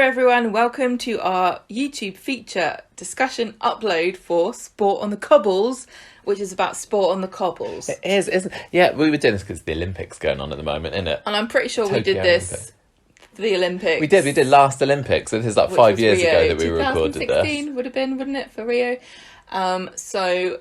everyone, welcome to our YouTube feature discussion upload for Sport on the Cobbles, which is about sport on the cobbles. It is, isn't it? Yeah, we were doing this because the Olympics going on at the moment, isn't it? And I'm pretty sure we did this for the Olympics. We did last Olympics. This is like 5 years ago that we recorded this. 2016 would have been, wouldn't it, for Rio? So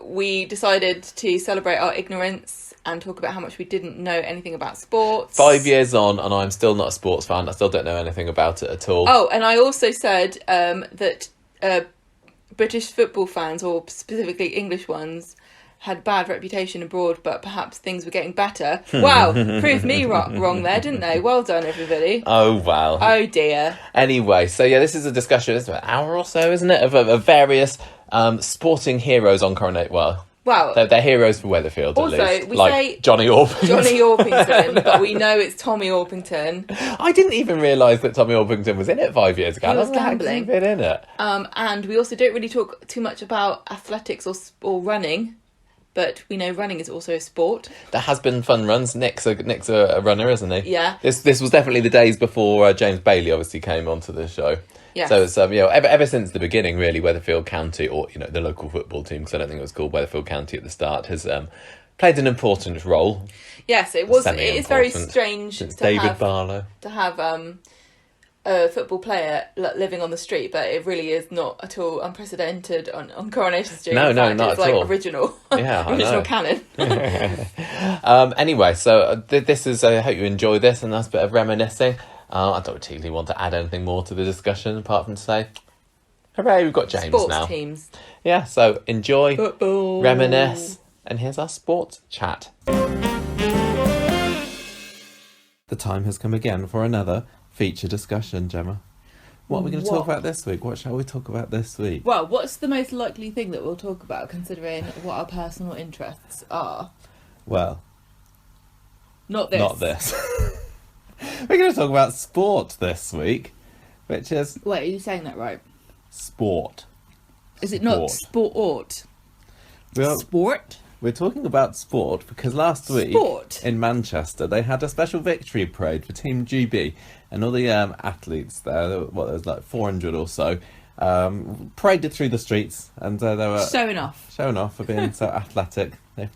we decided to celebrate our ignorance and talk about how much we didn't know anything about sports. 5 years on, and I'm still not a sports fan. I still don't know anything about it at all. Oh, and I also said that British football fans, or specifically English ones, had bad reputation abroad, but perhaps things were getting better. Wow, proved me wrong there, didn't they? Well done, everybody. Oh, wow. Oh, dear. Anyway, so yeah, this is a discussion, it's an hour or so, isn't it, of various sporting heroes on Coronation. Well, they're heroes for Weatherfield, also, at least. We like say Johnny Orpington. Johnny Orpington, but we know it's Tommy Orpington. I didn't even realise that Tommy Orpington was in it 5 years ago. He was gambling. Been in it. And we also don't really talk too much about athletics or running, but we know running is also a sport. There has been fun runs. Nick's a runner, isn't he? Yeah. This was definitely the days before James Bailey obviously came onto the show. Yes. So it's ever since the beginning, really, Weatherfield County, or the local football team, because I don't think it was called Weatherfield County at the start, has played an important role. Yes, it was. It is very strange since to David have Barlow to have a football player living on the street, but it really is not at all unprecedented on Coronation Street. No, In fact, not it's at like all. original, Yeah, original canon. Anyway, so this is. I hope you enjoy this, and that's a bit of reminiscing. I don't particularly want to add anything more to the discussion apart from to say, hooray, we've got James Sports now. Teams. Yeah, so enjoy, Football. reminisce, and here's our sports chat. The time has come again for another feature discussion, Gemma. What are we going to talk about this week? What shall we talk about this week? Well, what's the most likely thing that we'll talk about, considering what our personal interests are? Well, Not this. not this. We're going to talk about sport this week, which is... Wait, are you saying that right? Sport. Is it not sport? Well, Sport? we're talking about sport because last week in Manchester they had a special victory parade for Team GB, and all the athletes there, there was like 400 or so, paraded through the streets, and they were showing off for being so athletic. They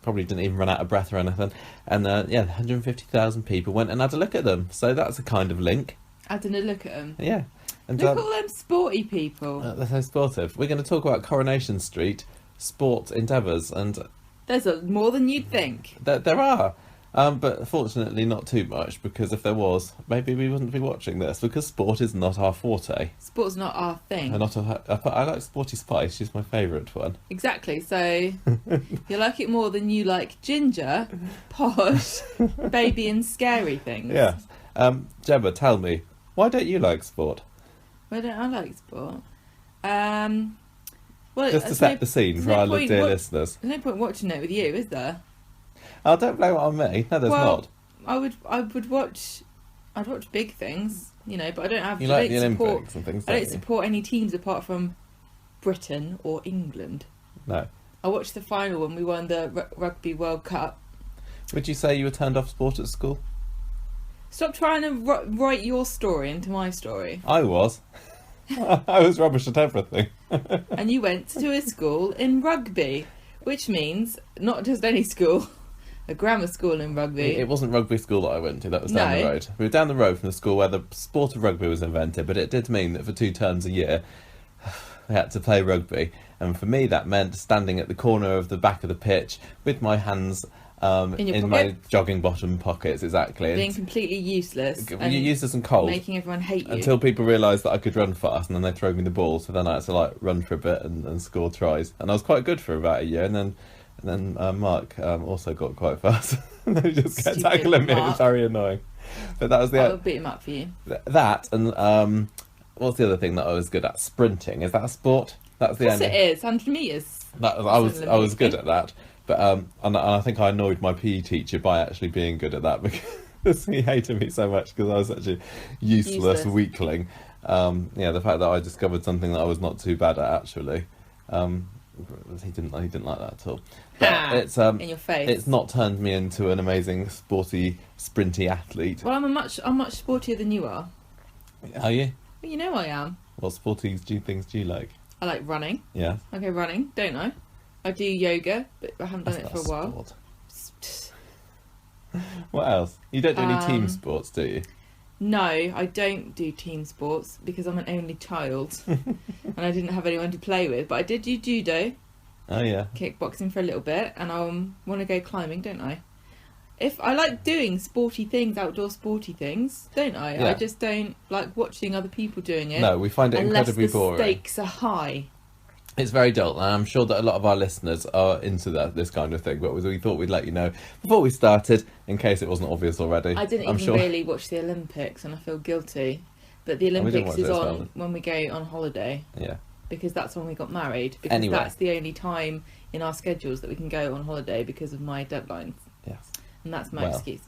probably didn't even run out of breath or anything. And 150,000 people went and had a look at them. So that's a kind of link. Having a look at them. Yeah. And Look at all them sporty people. they're so sportive. We're going to talk about Coronation Street sport endeavours, and There's more than you'd think. there are. But fortunately not too much, because if there was, maybe we wouldn't be watching this, because sport is not our forte. Sport's not our thing. I like Sporty Spice, she's my favourite one. Exactly, so you like it more than you like ginger, posh, baby and scary things. Yeah. Gemma, tell me, why don't you like sport? Why don't I like sport? Well, Just to set the scene for our dear listeners. There's no point watching it with you, is there? Oh, don't blame it on me. No, there's not. I'd watch big things, but I don't have. You like the Olympics and things, I don't support any teams apart from Britain or England. No. I watched the final when we won the Rugby World Cup. Would you say you were turned off sport at school? Stop trying to write your story into my story. I was. I was rubbish at everything. And you went to a school in rugby, which means not just any school, a grammar school in rugby. It wasn't rugby school that I went to, that was down the road. We were down the road from the school where the sport of rugby was invented, but it did mean that for 2 terms a year, I had to play rugby. And for me, that meant standing at the corner of the back of the pitch with my hands in my jogging bottom pockets, exactly. Being completely useless. Useless and cold. Making everyone hate you. Until people realised that I could run fast, and then they throw me the ball, so then I had to run for a bit and score tries. And I was quite good for about a year, and then Mark also got quite fast. And then he just kept tackling me. It was very annoying. But that was I'll beat him up for you. That, and what's the other thing that I was good at? Sprinting. Is that a sport? That's the end. Yes, it is. 100 metres. I was good at that. But and I think I annoyed my PE teacher by actually being good at that, because he hated me so much because I was such a useless weakling. The fact that I discovered something that I was not too bad at actually. He didn't like that at all. But it's in your face. It's not turned me into an amazing sporty, sprinty athlete. Well, I'm much sportier than you are. Are you? Well, you know I am. What sporty things do you like? I like running. Yeah. I go running, don't I? I do yoga, but I haven't done it for a while. Sport. What else? You don't do any team sports, do you? No, I don't do team sports because I'm an only child and I didn't have anyone to play with. But I did do judo. Oh yeah. Kickboxing for a little bit, and I want to go climbing, don't I? If I like doing sporty things, outdoor sporty things, don't I? Yeah. I just don't like watching other people doing it. No, we find it incredibly boring. Unless the stakes are high. It's very dull, and I'm sure that a lot of our listeners are into this kind of thing, but we thought we'd let you know before we started, in case it wasn't obvious already. I didn't really watch the Olympics, and I feel guilty. But the Olympics is on when we go on holiday. Yeah. Because that's when we got married. Because that's the only time in our schedules that we can go on holiday because of my deadlines. Yes. And that's my excuse.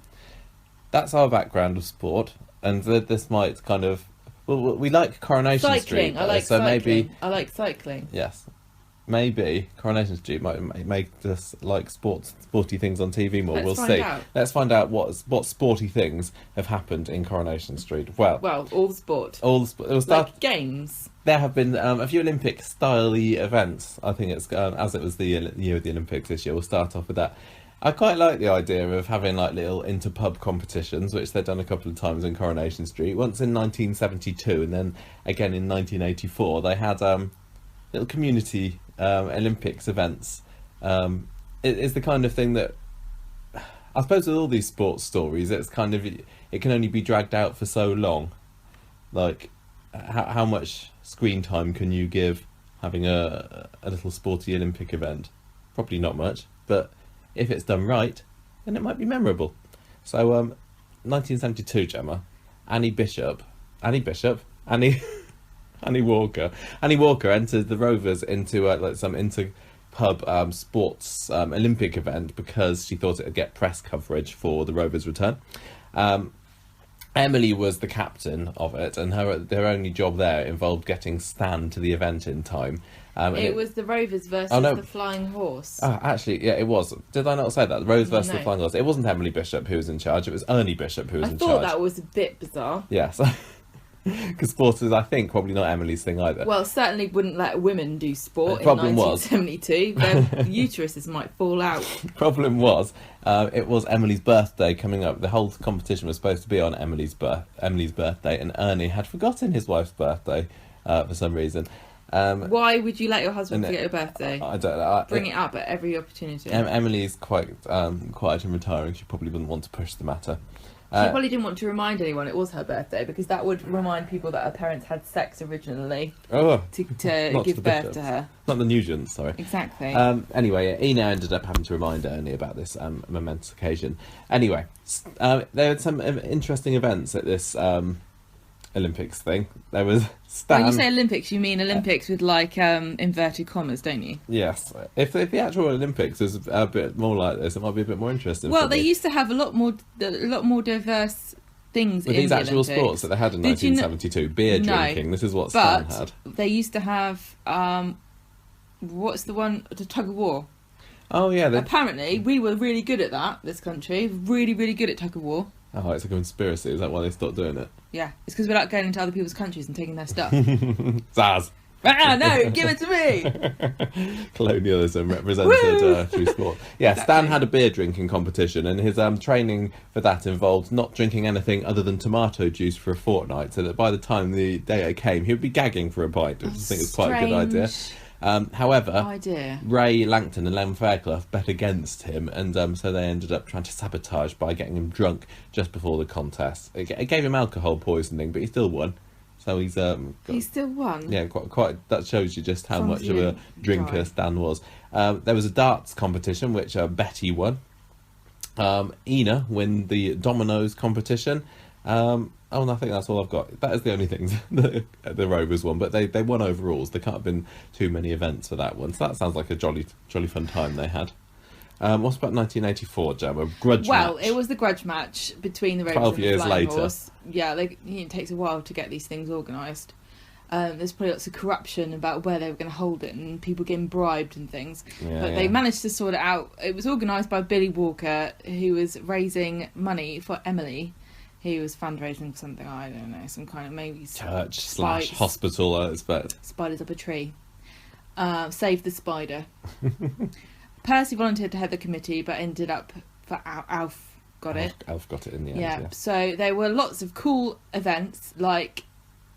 That's our background of sport, and this might kind of... Well, we like Coronation Street. I like cycling. Maybe, I like cycling. Yes. Maybe Coronation Street might make us like sporty things on TV more. We'll see. Let's find out what sporty things have happened in Coronation Street. Well, all the sport. All the sport. It will start like games. There have been a few Olympic-style events. I think it's as it was the year of the Olympics this year. We'll start off with that. I quite like the idea of having like little inter-pub competitions, which they've done a couple of times in Coronation Street. Once in 1972 and then again in 1984, they had little community Olympics events. It's the kind of thing that, I suppose with all these sports stories, it's kind of, it can only be dragged out for so long. Like, how much screen time can you give having a little sporty Olympic event? Probably not much, but if it's done right, then it might be memorable. So, 1972, Gemma, Annie Walker entered the Rovers into some inter-pub sports Olympic event because she thought it would get press coverage for the Rovers' return. Emily was the captain of it, and her only job there involved getting Stan to the event in time. It was the Rovers versus the Flying Horse. Oh, actually, yeah, it was. Did I not say that? The Rovers versus the Flying Horse. It wasn't Emily Bishop who was in charge. It was Ernie Bishop who was in charge. I thought that was a bit bizarre. Yes. Because sport is, I think, probably not Emily's thing either. Well, certainly wouldn't let women do sport in 1972. Their uteruses might fall out. Problem was, it was Emily's birthday coming up. The whole competition was supposed to be on Emily's birthday, and Ernie had forgotten his wife's birthday for some reason. Why would you let your husband forget your birthday? I don't know. Bring it up at every opportunity. Emily's quite quiet and retiring. She probably wouldn't want to push the matter. She probably didn't want to remind anyone it was her birthday, because that would remind people that her parents had sex originally to give birth to her. Not the Nugents, sorry. Exactly. Anyway, Ina ended up having to remind Ernie about this momentous occasion. Anyway, there were some interesting events at this Olympics thing. There was Stan. When you say Olympics, you mean Olympics with like inverted commas, don't you? Yes. If the actual Olympics is a bit more like this, it might be a bit more interesting. Well, they used to have a lot more diverse things with in these the actual Olympics. sports that they had in 1972. Beer drinking. This is what Stan had. They used to have what's the one? The tug of war. Oh yeah. Apparently, we were really good at that. This country, really, really good at tug of war. Oh, it's a conspiracy. Is that why they stopped doing it? Yeah, it's because we like going into other people's countries and taking their stuff. Zaz. No, give it to me. Colonialism represented through sport. Yeah, exactly. Stan had a beer drinking competition, and his training for that involved not drinking anything other than tomato juice for a fortnight, so that by the time the day came, he would be gagging for a pint, which I think is quite a good idea. However, Ray Langton and Len Fairclough bet against him, and so they ended up trying to sabotage by getting him drunk just before the contest. It gave him alcohol poisoning, but he still won. So he still won. Yeah, quite. That shows you just how much of a drinker Stan was. There was a darts competition which Betty won. Ina won the dominoes competition. And I think that's all I've got. That is the only things the Rovers won, but they won overalls. There can't have been too many events for that one. So that sounds like a jolly fun time they had. What's about 1984, Jam? A grudge match. Well, it was the grudge match between the Rovers 12 and years the Flying later. Horse. Yeah, it takes a while to get these things organised. There's probably lots of corruption about where they were going to hold it and people getting bribed and things. They managed to sort it out. It was organised by Billy Walker, who was raising money for Emily, He was fundraising for something, I don't know, some kind of maybe church / hospital, I expect. Spiders up a tree. Save the spider. Percy volunteered to head the committee, but ended up for Alf got it. Alf got it in the end. Yeah. So there were lots of cool events, like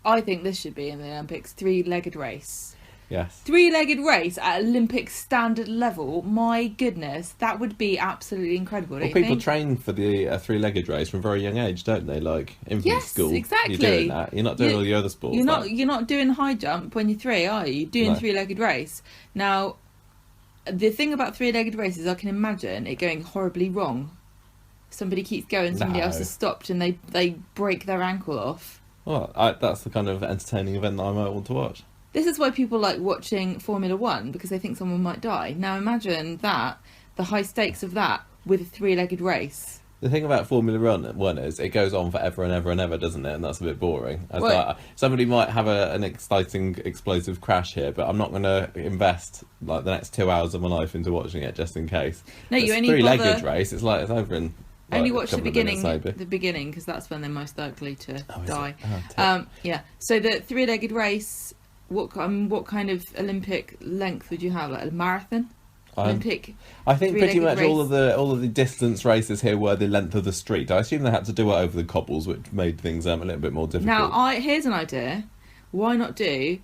I think this should be in the Olympics: 3-legged race. Yes. 3-legged race at Olympic standard level. My goodness, that would be absolutely incredible. Well, people train for the 3-legged race from a very young age, don't they? Like infant school. Yes, exactly. You're doing that. You're not doing all the other sports. You're not doing high jump when you're 3, are you? You're doing 3-legged race. Now, the thing about 3-legged races, I can imagine it going horribly wrong. Somebody keeps going, somebody else has stopped, and they break their ankle off. Well, that's the kind of entertaining event that I might want to watch. This is why people like watching Formula 1, because they think someone might die. Now imagine that, the high stakes of that, with a 3-legged race. The thing about Formula 1 is it goes on forever and ever and ever, doesn't it? And that's a bit boring. Somebody might have an exciting, explosive crash here, but I'm not going to invest like the next 2 hours of my life into watching it just in case. No, you only 3-legged race. It's like it's over in. Only watch the beginning, because that's when they're most likely to die. Yeah. So the 3-legged race. What kind of Olympic length would you have? Like a marathon? Olympic. I think pretty much race? all of the distance races here were the length of the street. I assume they had to do it over the cobbles, which made things a little bit more difficult. Now, here's an idea. Why not do,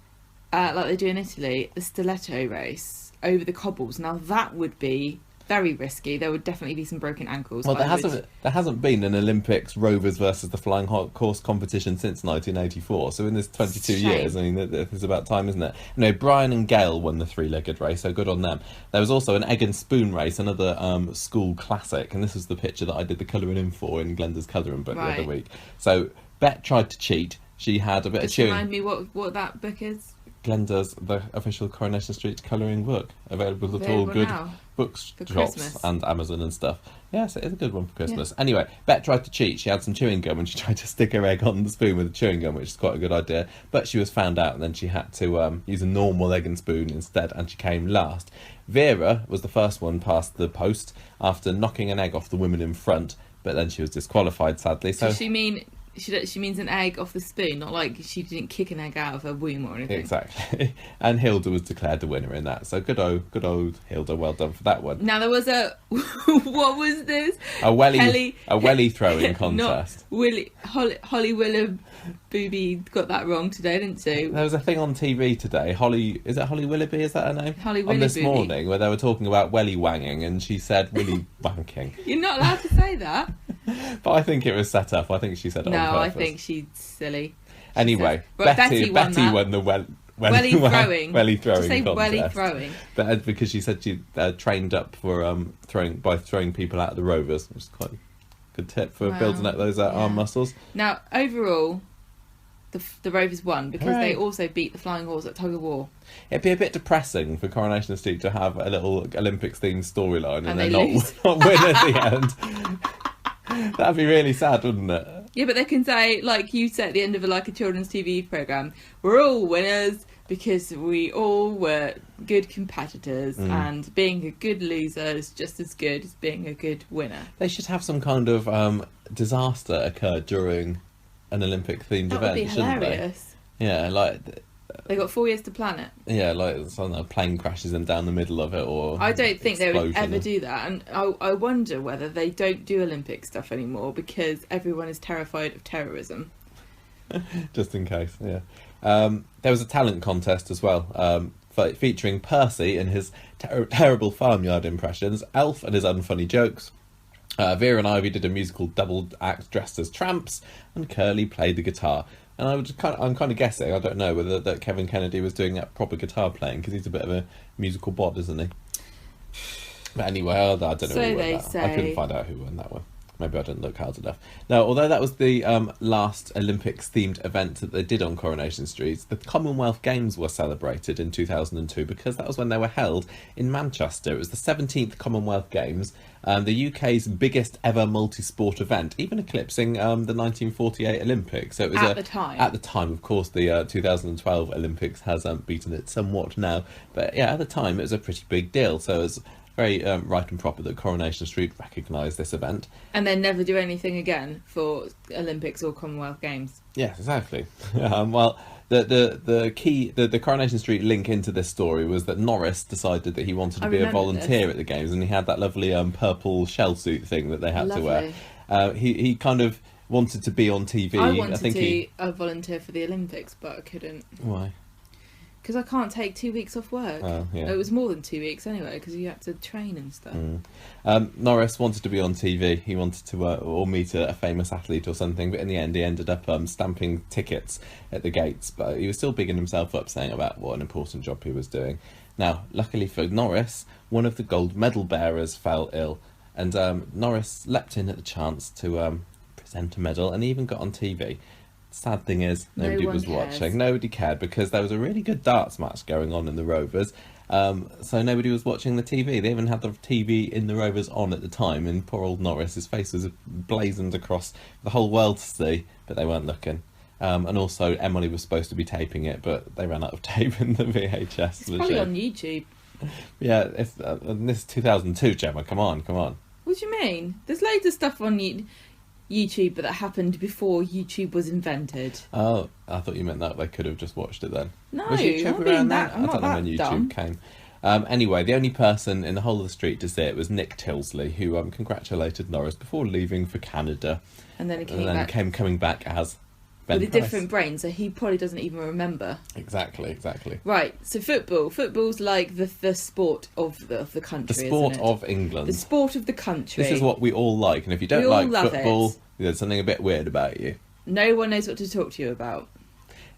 like they do in Italy, the stiletto race over the cobbles? Now that would be very risky. There would definitely be some broken ankles. Well, there hasn't been an Olympics Rovers versus the Flying Horse competition since 1984. So in this 22 years, I mean, it's about time, isn't it? You know, Brian and Gail won the 3-legged race, so good on them. There was also an egg and spoon race, another school classic, and this was the picture that I did the colouring in for in Glenda's colouring book the other week. So Bet tried to cheat. She had a bit of chewing. Remind me what that book is. Glenda's the official Coronation Street colouring book, available at all good bookshops and Amazon and stuff. Yes, it is a good one for Christmas. Yeah. Anyway, Bet tried to cheat. She had some chewing gum and she tried to stick her egg on the spoon with the chewing gum, which is quite a good idea. But she was found out, and then she had to use a normal egg and spoon instead, and she came last. Vera was the first one past the post after knocking an egg off the woman in front, but then she was disqualified, sadly. So she means an egg off the spoon, not like she didn't kick an egg out of her womb or anything. Exactly. And Hilda was declared the winner in that. So good old Hilda, well done for that one. Now there was what was this? A welly throwing contest. Holly Willoughby got that wrong today, didn't she? There was a thing on TV today. Is it Holly Willoughby? Is that her name? Holly Willoughby. On This Morning, where they were talking about welly wanging, and she said willy wanking. You're not allowed to say that. But I think it was set up. I think she said it on purpose. No, I think she's silly. Anyway, Betty won the welly throwing Just say contest. welly throwing. But because she said she trained up for throwing people out of the Rovers, which is quite a good tip for building up those arm muscles. Now, overall, the Rovers won because they also beat the Flying Horse at tug of war. It'd be a bit depressing for Coronation Street to have a little Olympics-themed storyline and then not win at the end. That'd be really sad, wouldn't it? Yeah, but they can say, like you said at the end of a children's TV programme, we're all winners because we all were good competitors, and being a good loser is just as good as being a good winner. They should have some kind of disaster occur during an Olympic-themed event, would be shouldn't hilarious. They? Yeah, like... They got 4 years to plan it. Yeah, like a plane crashes them down the middle of it, or I don't think they would ever do that, and I wonder whether they don't do Olympic stuff anymore because everyone is terrified of terrorism. Just in case, yeah. There was a talent contest as well, featuring Percy and his terrible farmyard impressions, Alf and his unfunny jokes. Vera and Ivy did a musical double act dressed as tramps, and Curly played the guitar. And I'm kind of guessing, I don't know, whether that Kevin Kennedy was doing that proper guitar playing, because he's a bit of a musical bod, isn't he? But anyway, I don't know who won that. I couldn't find out who won that one. Maybe I didn't look hard enough. Now, although that was the last Olympics-themed event that they did on Coronation Street, the Commonwealth Games were celebrated in 2002 because that was when they were held in Manchester. It was the 17th Commonwealth Games, the UK's biggest ever multi-sport event, even eclipsing the 1948 Olympics. So it was at the time, of course, the 2012 Olympics has beaten it somewhat now. But yeah, at the time, it was a pretty big deal. So it was very right and proper that Coronation Street recognised this event. And then never do anything again for Olympics or Commonwealth Games. Yes, exactly. Well, the Coronation Street link into this story was that Norris decided that he wanted to be a volunteer at the games, and he had that lovely purple shell suit thing that they had to wear. He kind of wanted to be on TV. I wanted to be a volunteer for the Olympics, but I couldn't. Why? Because I can't take 2 weeks off work. Oh, yeah. It was more than 2 weeks anyway, because you had to train and stuff. Norris wanted to be on TV. He wanted to or meet a famous athlete or something, but in the end he ended up stamping tickets at the gates. But he was still bigging himself up, saying about what an important job he was doing. Now, luckily for Norris, one of the gold medal bearers fell ill, and Norris leapt in at the chance to present a medal, and he even got on TV. Sad thing is, nobody was watching. Nobody cared because there was a really good darts match going on in the Rovers. So nobody was watching the TV. They even had the TV in the Rovers on at the time, and poor old Norris, his face was blazoned across the whole world to see, but they weren't looking. And also, Emily was supposed to be taping it, but they ran out of tape in the VHS. It's probably on YouTube. Yeah, this is 2002, Gemma. Come on. What do you mean? There's loads of stuff on YouTube that happened before YouTube was invented. Oh, I thought you meant that they could have just watched it then. No, was YouTube around then? I don't know when YouTube dumb. came. Anyway, the only person in the whole of the street to see it was Nick Tilsley, who congratulated Norris before leaving for Canada. And then he coming back as Ben with Price. a different brain, so he probably doesn't even remember. Exactly. Right, so football's like the sport of the country, the sport isn't it? of England. The sport of the country. This is what we all like, and if you don't like football, there's something a bit weird about you. No one knows what to talk to you about.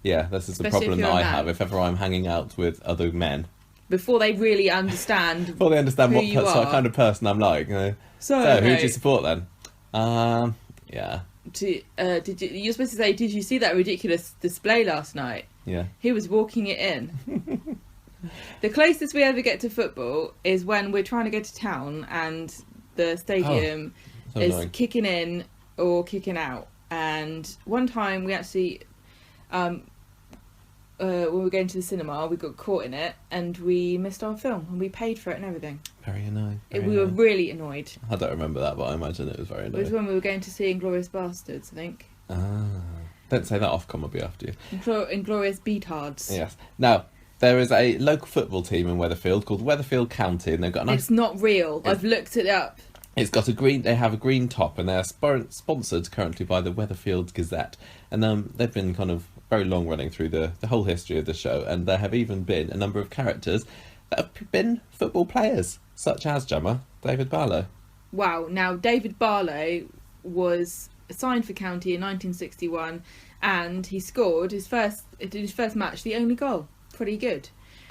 Yeah, this is the Especially problem if that you're I a man. have if ever I'm hanging out with other men. Before they really understand Before they understand who what you are. kind of person I'm like. So who do you support then? Yeah. You're supposed to say, did you see that ridiculous display last night? Yeah. He was walking it in. The closest we ever get to football is when we're trying to go to town and the stadium is annoying. kicking in or kicking out. And one time we actually, when we were going to the cinema, we got caught in it and we missed our film and we paid for it and everything. Very annoying. We were really annoyed. I don't remember that, but I imagine it was very annoying. It was when we were going to see Inglourious Bastards, I think. Don't say that Ofcom will be after you. Inglourious Beatards. Yes. Now, there is a local football team in Weatherfield called Weatherfield County, and they've got a nice... It's not real. I've looked it up. It's got they have a green top, and they're sponsored currently by the Weatherfield Gazette. And they've been kind of very long running through the whole history of the show, and there have even been a number of characters that have been football players, such as Gemma, David Barlow. Wow. Now, David Barlow was signed for County in 1961, and he scored his first match, the only goal. Pretty good.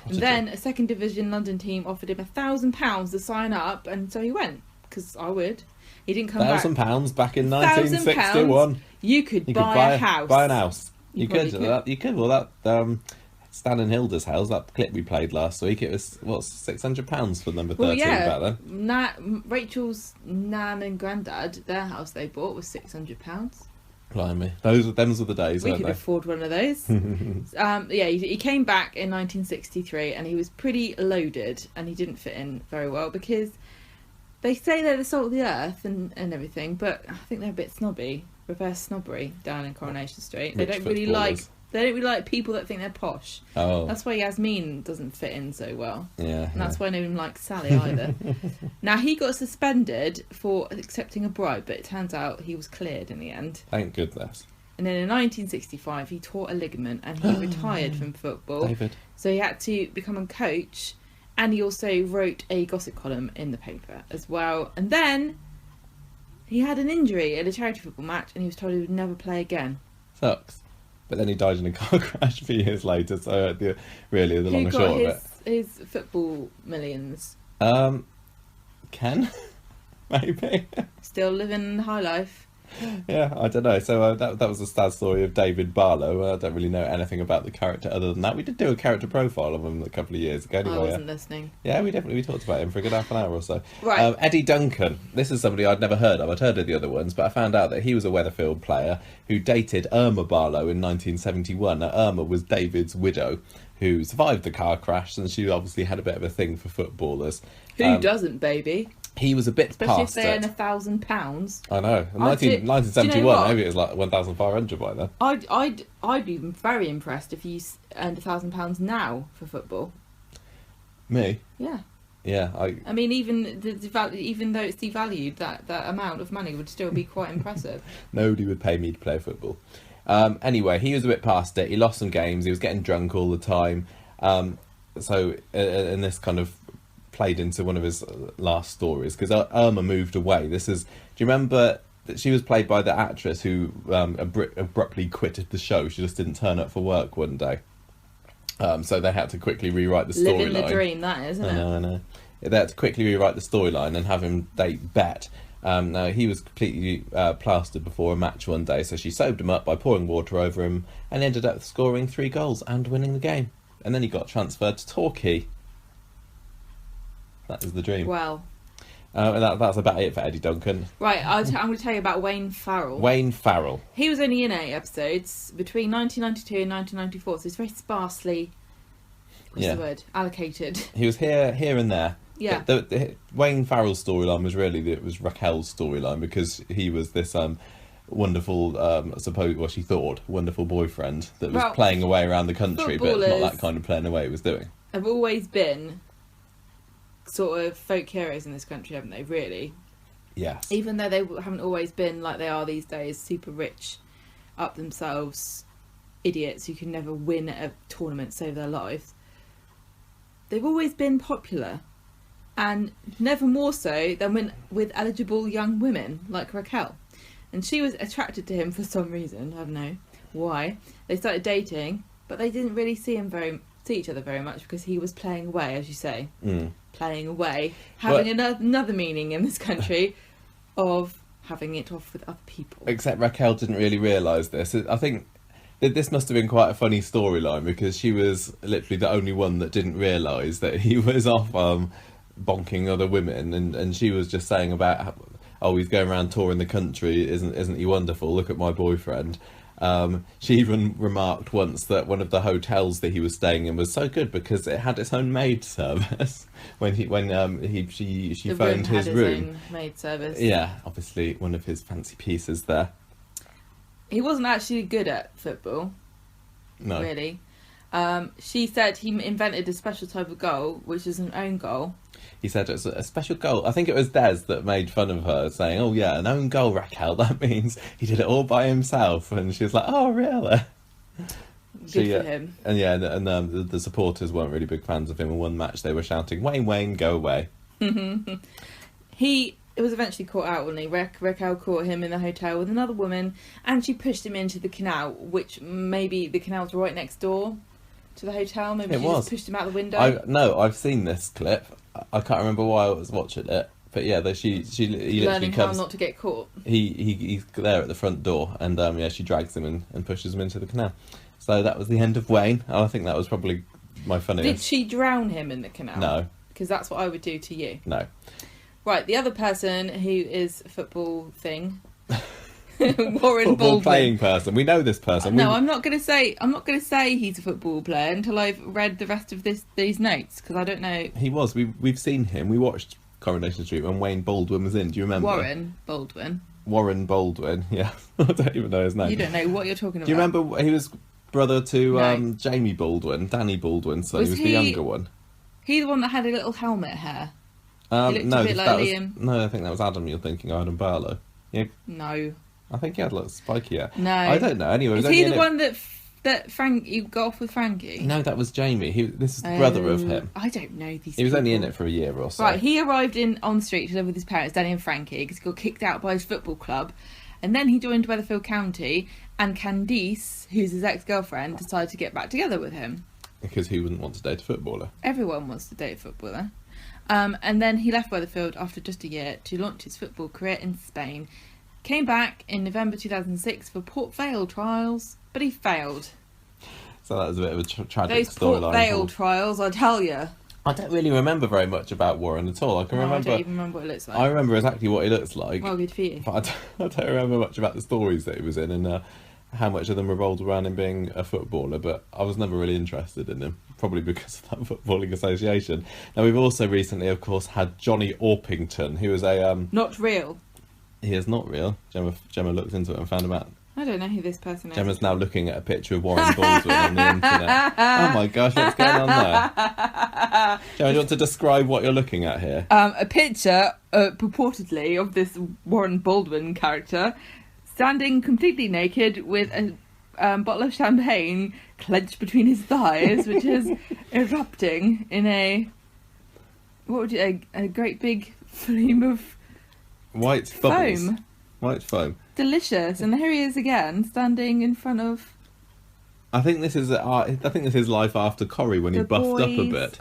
And then a second division London team offered him £1,000 to sign up, and so he went. Because I would. He didn't come back. £1,000 back in 1961. You could buy a house. Buy an house. You could. could. You could. Well, that Stan and Hilda's house, that clip we played last week, it was £600 for number 13 back then. Rachel's nan and granddad, their house they bought was £600. Blimey, those were the days. We weren't could they? afford one of those. He came back in 1963 and he was pretty loaded and he didn't fit in very well because they say they're the salt of the earth and everything, but I think they're a bit snobby, reverse snobbery down in Coronation Street. They don't really like people that think they're posh. Oh, that's why Yasmin doesn't fit in so well. Yeah, and that's why no one likes Sally either. Now he got suspended for accepting a bribe, but it turns out he was cleared in the end. Thank goodness. And then in 1965 he tore a ligament and he retired from football. David. So he had to become a coach. And he also wrote a gossip column in the paper as well. And then he had an injury at a charity football match and he was told he would never play again. Sucks. But then he died in a car crash a few years later, so the long and short of it. His football millions? Ken? Maybe. Still living the high life. Yeah, I don't know. So that was the sad story of David Barlow. I don't really know anything about the character other than that. We did do a character profile of him a couple of years ago. Anyway, I wasn't listening. Yeah, we talked about him for a good half an hour or so. Right. Eddie Duncan. This is somebody I'd never heard of. I'd heard of the other ones, but I found out that he was a Weatherfield player who dated Irma Barlow in 1971. Now, Irma was David's widow, who survived the car crash, and she obviously had a bit of a thing for footballers. Who doesn't, baby? He was a bit Especially past if they earn it. £1,000. I know. In I did- 1971, do you know what? maybe it was like 1,500 by then. I'd be very impressed if you earned £1,000 now for football. Me? Yeah. Yeah, I mean, even even though it's devalued, that amount of money would still be quite impressive. nobody would pay me to play football. Anyway, he was a bit past it. He lost some games. He was getting drunk all the time. And this kind of played into one of his last stories, because Irma moved away. Do you remember that she was played by the actress who abruptly quitted the show? She just didn't turn up for work one day. So they had to quickly rewrite the storyline. Living the dream, that is, isn't it? I know. They had to quickly rewrite the storyline and have him date Bet. Now, he was completely plastered before a match one day, so she sobered him up by pouring water over him and ended up scoring 3 goals and winning the game. And then he got transferred to Torquay. That is the dream. Well. And that's about it for Eddie Duncan. Right, I'm going to tell you about Wayne Farrell. Wayne Farrell. He was only in 8 episodes between 1992 and 1994, so it's very sparsely, allocated. He was here and there. Yeah. The Wayne Farrell's storyline was really, it was Raquel's storyline, because he was this wonderful, she thought, wonderful boyfriend that was playing away around the country, but not that kind of playing away he was doing. Have always been sort of folk heroes in this country, haven't they, really? Yes. Even though they haven't always been like they are these days, super rich, up themselves, idiots who can never win at a tournament, save their lives. They've always been popular, and never more so than with eligible young women like Raquel. And she was attracted to him for some reason, I don't know why. They started dating, but they didn't really see each other very much, because he was playing away, as you say. Playing away, having another meaning in this country of having it off with other people. Except Raquel didn't really realise this. I think this must have been quite a funny storyline, because she was literally the only one that didn't realise that he was off bonking other women, and she was just saying about he's going around touring the country, isn't he wonderful, look at my boyfriend. She even remarked once that one of the hotels that he was staying in was so good because it had its own maid service when she phoned his room. Own maid service. Yeah, obviously one of his fancy pieces there. He wasn't actually good at football. No. Really. She said he invented a special type of goal, which is an own goal. He said it's a special goal. I think it was Des that made fun of her, saying, "Oh yeah, an own goal, Raquel. That means he did it all by himself." And she was like, "Oh really?" Good for him. And yeah, the supporters weren't really big fans of him. In one match, they were shouting, "Wayne, Wayne, go away." He was eventually caught out, wasn't he? Raquel caught him in the hotel with another woman, and she pushed him into the canal, which maybe the canal's right next door to the hotel. Maybe she just pushed him out the window. I've seen this clip. I can't remember why I was watching it, but yeah, he literally learning comes. how not to get caught. He's there at the front door, and she drags him in and pushes him into the canal. So that was the end of Wayne. I think that was probably my funniest. Did she drown him in the canal? No, because that's what I would do to you. No. Right, the other person who is a football thing. Warren football Baldwin. playing person. We know this person. No, I'm not going to say he's a football player until I've read the rest of these notes, because I don't know. He was. We've seen him. We watched Coronation Street when Wayne Baldwin was in. Do you remember? Warren Baldwin. Yeah. I don't even know his name. You don't know what you're talking about. Do you remember he was brother to Jamie Baldwin, Danny Baldwin's son? He was the younger one. He the one that had a little helmet hair? No, he looked a bit like Liam. No, I think that was Adam you're thinking, Adam Barlow. Yeah. No. I think he had a little spiky hair. No. I don't know. Anyway, is he the one that Frank you got off with Frankie? No, that was Jamie. This is the brother of him. I don't know these. He was only in it for a year or so. Right, he arrived on the street to live with his parents, Danny and Frankie, because he got kicked out by his football club, and then he joined Weatherfield County, and Candice, who's his ex-girlfriend, decided to get back together with him. Because who wouldn't want to date a footballer? Everyone wants to date a footballer. And then he left Weatherfield after just a year to launch his football career in Spain. Came back in November 2006 for Port Vale trials, but he failed. So that was a bit of a tragic Those storyline. Port Vale trials, I tell you. I don't really remember very much about Warren at all. I don't even remember what it looks like. I remember exactly what he looks like. Well, good for you. But I don't remember much about the stories that he was in and how much of them revolved around him being a footballer, but I was never really interested in him, probably because of that footballing association. Now, we've also recently, of course, had Johnny Orpington, who is a... Not real. He is not real. Gemma looked into it and found him out. I don't know who this person is. Gemma's now looking at a picture of Warren Baldwin on the internet. Oh my gosh, what's going on there? Gemma, do you want to describe what you're looking at here? A picture, purportedly, of this Warren Baldwin character standing completely naked with a bottle of champagne clenched between his thighs, which is erupting in a great big flame of white bubbles. foam. White foam. Delicious. And here he is again, standing in front of... I think this is life after Corrie when he buffed up a bit.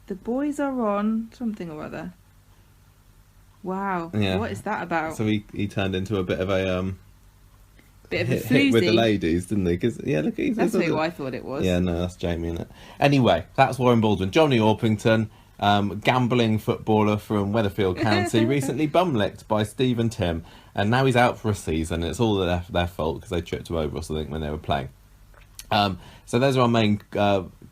The boys are on something or other. Wow. Yeah. What is that about? So he turned into a bit of a floozy. hit with the ladies, didn't he? Because look, that's who I thought it was. Yeah, no, that's Jamie, isn't it? Anyway, that's Warren Baldwin. Johnny Orpington, gambling footballer from Weatherfield County, recently bum-licked by Steve and Tim, and now he's out for a season. It's all their fault because they tripped him over or something when they were playing. So those are our main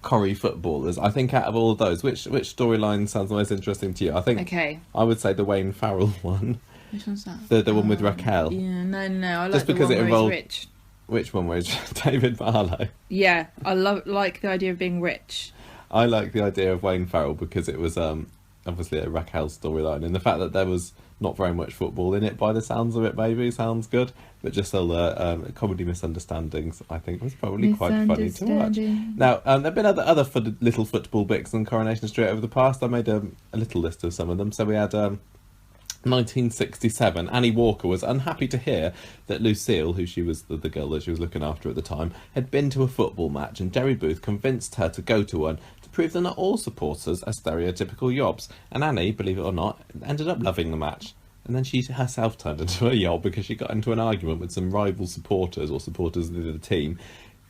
Corrie footballers. I think out of all of those, which storyline sounds the most interesting to you? I think I would say the Wayne Farrell one. Which one's that? The one with Raquel. Yeah, no. I like just the because one it where involved he's rich. Which one was David Barlow? Yeah, I like the idea of being rich. I like the idea of Wayne Farrell because it was obviously a Raquel storyline, and the fact that there was not very much football in it by the sounds of it maybe sounds good, but just all the comedy misunderstandings I think was probably quite funny to watch. Now there have been other little football bits on Coronation Street over the past. I made a little list of some of them. So we had 1967, Annie Walker was unhappy to hear that Lucille, who she was the girl that she was looking after at the time, had been to a football match, and Jerry Booth convinced her to go to one to prove that not all supporters are stereotypical yobs. And Annie, believe it or not, ended up loving the match. And then she herself turned into a yob because she got into an argument with some rival supporters or supporters of the team,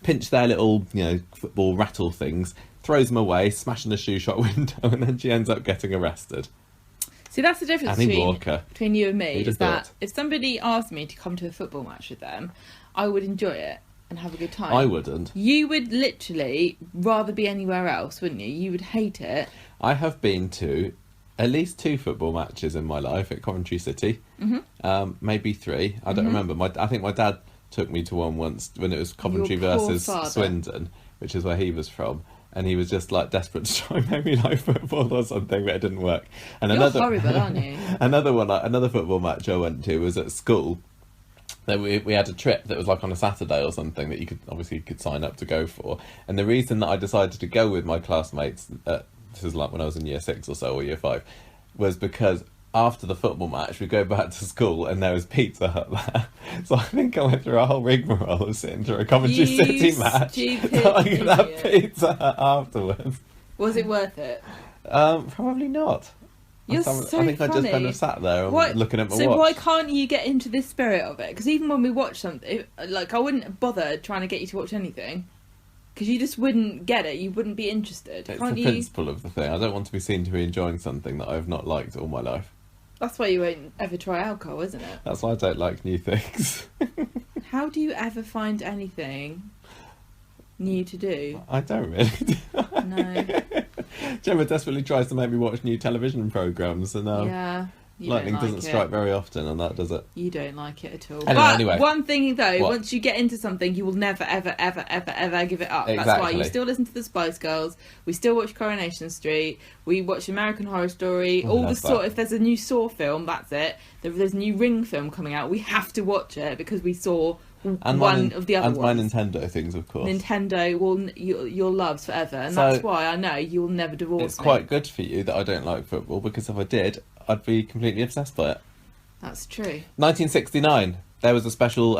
pinched their little, football rattle things, throws them away, smashing a shoe shop window, and then she ends up getting arrested. See, that's the difference between you and me, is that thought? If somebody asked me to come to a football match with them, I would enjoy it and have a good time. I wouldn't. You would literally rather be anywhere else, wouldn't you? You would hate it. I have been to at least 2 football matches in my life at Coventry City. Mm-hmm. Maybe 3. I don't remember. I think my dad took me to one once when it was Coventry versus Swindon, which is where he was from. And he was just desperate to try and make me like football or something, but it didn't work. And You're horrible, aren't you? Another football match I went to was at school. Then we had a trip that was on a Saturday or something that you could sign up to go for. And the reason that I decided to go with my classmates, this is when I was in year 6 or so, or year 5, was because after the football match, we go back to school and there was Pizza Hut there. So I think I went through a whole rigmarole of sitting through a Coventry City match. So I could have Pizza Hut afterwards. Was it worth it? Probably not. You're so funny. I just kind of sat there and looking at my watch. So why can't you get into the spirit of it? Because even when we watch something, I wouldn't bother trying to get you to watch anything. Because you just wouldn't get it. You wouldn't be interested. It's the principle of the thing. I don't want to be seen to be enjoying something that I have not liked all my life. That's why you won't ever try alcohol, isn't it? That's why I don't like new things. How do you ever find anything new to do? I don't really do. No. Gemma desperately tries to make me watch new television programmes, and yeah, lightning doesn't strike very often on that, does it? You don't like it at all. Anyway. One thing though, once you get into something, you will never, ever, ever, ever, ever give it up. Exactly. That's why you still listen to the Spice Girls. We still watch Coronation Street. We watch American Horror Story. If there's a new Saw film, that's it. There's a new Ring film coming out. We have to watch it because we saw one of the other ones. And my Nintendo things, of course. Nintendo your loves forever, and that's why I know you'll never divorce me. It's quite good for you that I don't like football, because if I did, I'd be completely obsessed by it. That's true. 1969. There was a special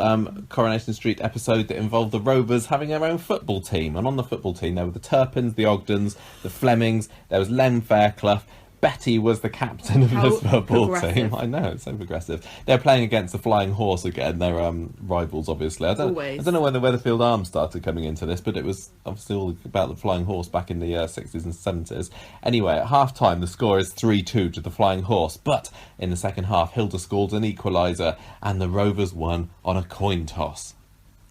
Coronation Street episode that involved the Rovers having their own football team. And on the football team, there were the Turpins, the Ogdens, the Flemings, there was Len Fairclough, Betty was the captain of How this football progressive. team. I know, it's so progressive. They're playing against the Flying Horse again. They're rivals, obviously. I don't know when the Weatherfield Arms started coming into this, but it was obviously all about the Flying Horse back in the 60s and 70s. Anyway, at half-time, the score is 3-2 to the Flying Horse, but in the second half, Hilda scored an equaliser, and the Rovers won on a coin toss.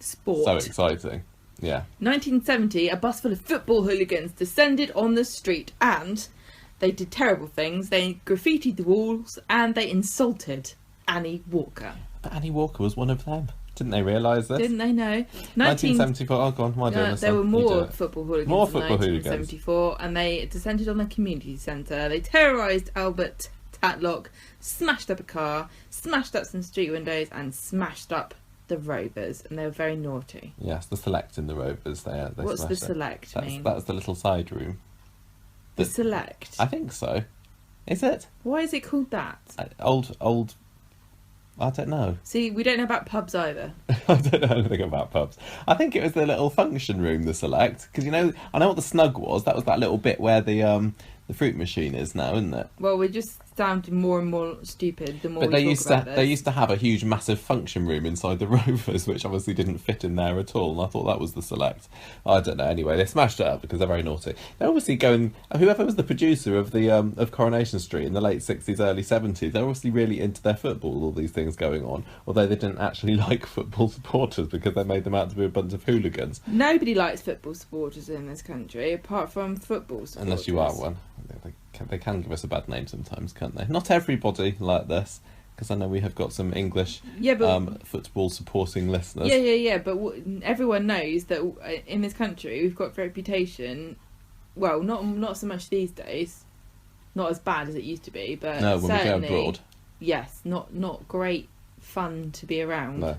Sport. So exciting. Yeah. 1970, a bus full of football hooligans descended on the street and they did terrible things. They graffitied the walls and they insulted Annie Walker. But Annie Walker was one of them. Didn't they realise this? Didn't they know? 1974. Oh, go on. Why doing this? There were more football hooligans More in football 1974 and they descended on the community centre. They terrorised Albert Tatlock, smashed up a car, smashed up some street windows and smashed up the Rovers, and they were very naughty. Yes, the Select in the Rovers. They What's the smashed it. Select mean? That's the little side room. The Select? I think so. Is it? Why is it called that? Old. I don't know. See, we don't know about pubs either. I don't know anything about pubs. I think it was the little function room, the Select, because I know what the Snug was. That was that little bit where the fruit machine is now, isn't it? Well, we're just sounding more and more stupid the more But we talk about this. they used to have a huge, massive function room inside the Rovers, which obviously didn't fit in there at all. And I thought that was the Select. I don't know. Anyway, they smashed it up because they're very naughty. They're obviously going. Whoever was the producer of the of Coronation Street in the late 60s, early 70s, they're obviously really into their football. All these things going on, although they didn't actually like football supporters because they made them out to be a bunch of hooligans. Nobody likes football supporters in this country, apart from football supporters. Unless you are one. They can give us a bad name sometimes, can't they? Not everybody like this, because I know we have got some English football supporting listeners. Yeah. But everyone knows that in this country we've got a reputation. Well, not so much these days. Not as bad as it used to be, but no, when we go certainly, abroad. Yes, not great fun to be around. No.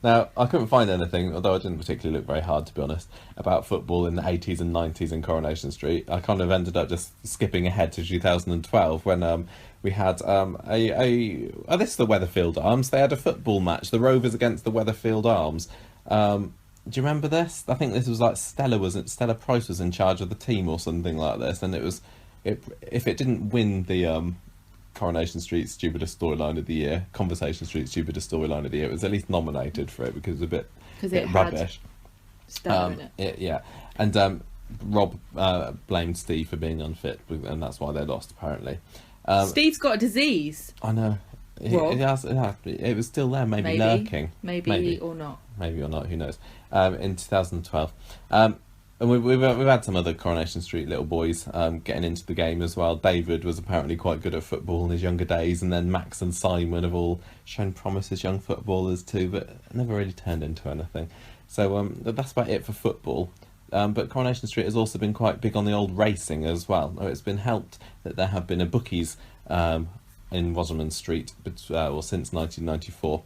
Now, I couldn't find anything, although I didn't particularly look very hard, to be honest, about football in the 80s and 90s in Coronation Street. I kind of ended up just skipping ahead to 2012 when we had this is the Weatherfield Arms. They had a football match, the Rovers against the Weatherfield Arms. Do you remember this? I think this was like Stella Price was in charge of the team or something like this, and if it didn't win the Coronation Street Stupidest Storyline of the Year, Conversation Street Stupidest Storyline of the Year, it was at least nominated for it because it was a bit rubbish. Stella in it. Yeah, and Rob blamed Steve for being unfit, and that's why they lost apparently. Steve's got a disease. I know. It was still there, maybe lurking. Maybe or not. Maybe or not, who knows. In 2012. And we've had some other Coronation Street little boys getting into the game as well. David was apparently quite good at football in his younger days, and then Max and Simon have all shown promise as young footballers too, but never really turned into anything. So that's about it for football. But Coronation Street has also been quite big on the old racing as well. It's been helped that there have been a bookies in Rosamond Street since 1994.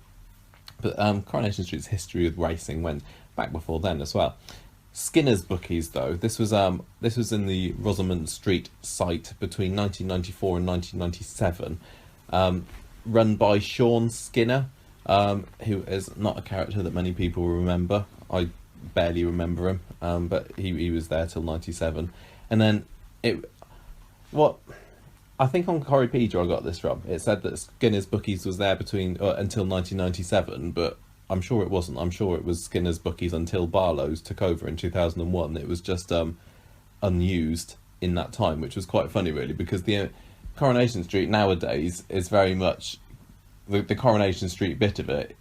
But Coronation Street's history with racing went back before then as well. Skinner's Bookies, though, this was in the Rosamond Street site between 1994 and 1997, run by Sean Skinner, who is not a character that many people remember. I barely remember him, but he was there till 97. And then I think on Corrie I got this from. It said that Skinner's Bookies was there until 1997, but I'm sure it wasn't. I'm sure it was Skinner's Bookies until Barlow's took over in 2001. It was just unused in that time, which was quite funny, really, because the Coronation Street nowadays is very much the Coronation Street bit of it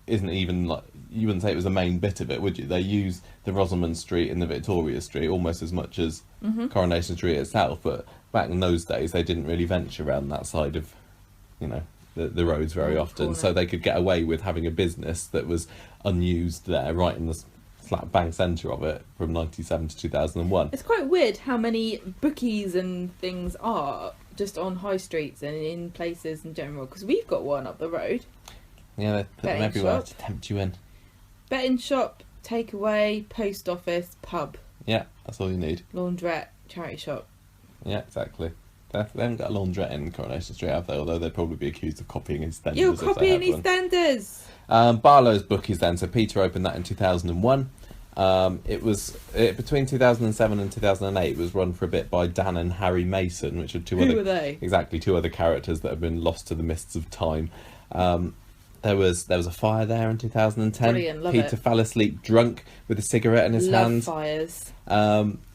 isn't even like, you wouldn't say it was the main bit of it, would you? They use the Rosamond Street and the Victoria Street almost as much as Coronation Street itself, but back in those days they didn't really venture around that side of, the roads very often, so they could get away with having a business that was unused there, right in the slap bang centre of it, from 97 to 2001. It's quite weird how many bookies and things are just on high streets and in places in general, because we've got one up the road. Yeah, they put them everywhere to tempt you in. Betting shop, takeaway, post office, pub. Yeah, that's all you need. Laundrette, charity shop. Yeah, exactly. They haven't got a laundrette in Coronation Street, have they? Although they'd probably be accused of copying EastEnders. You're copying EastEnders! Barlow's Bookies then. So Peter opened that in 2001. Between 2007 and 2008. It was run for a bit by Dan and Harry Mason, which are Who were they? Exactly, two other characters that have been lost to the mists of time. There was a fire there in 2010. Brilliant, love Peter it. fell asleep drunk with a cigarette in his Love hand. fires.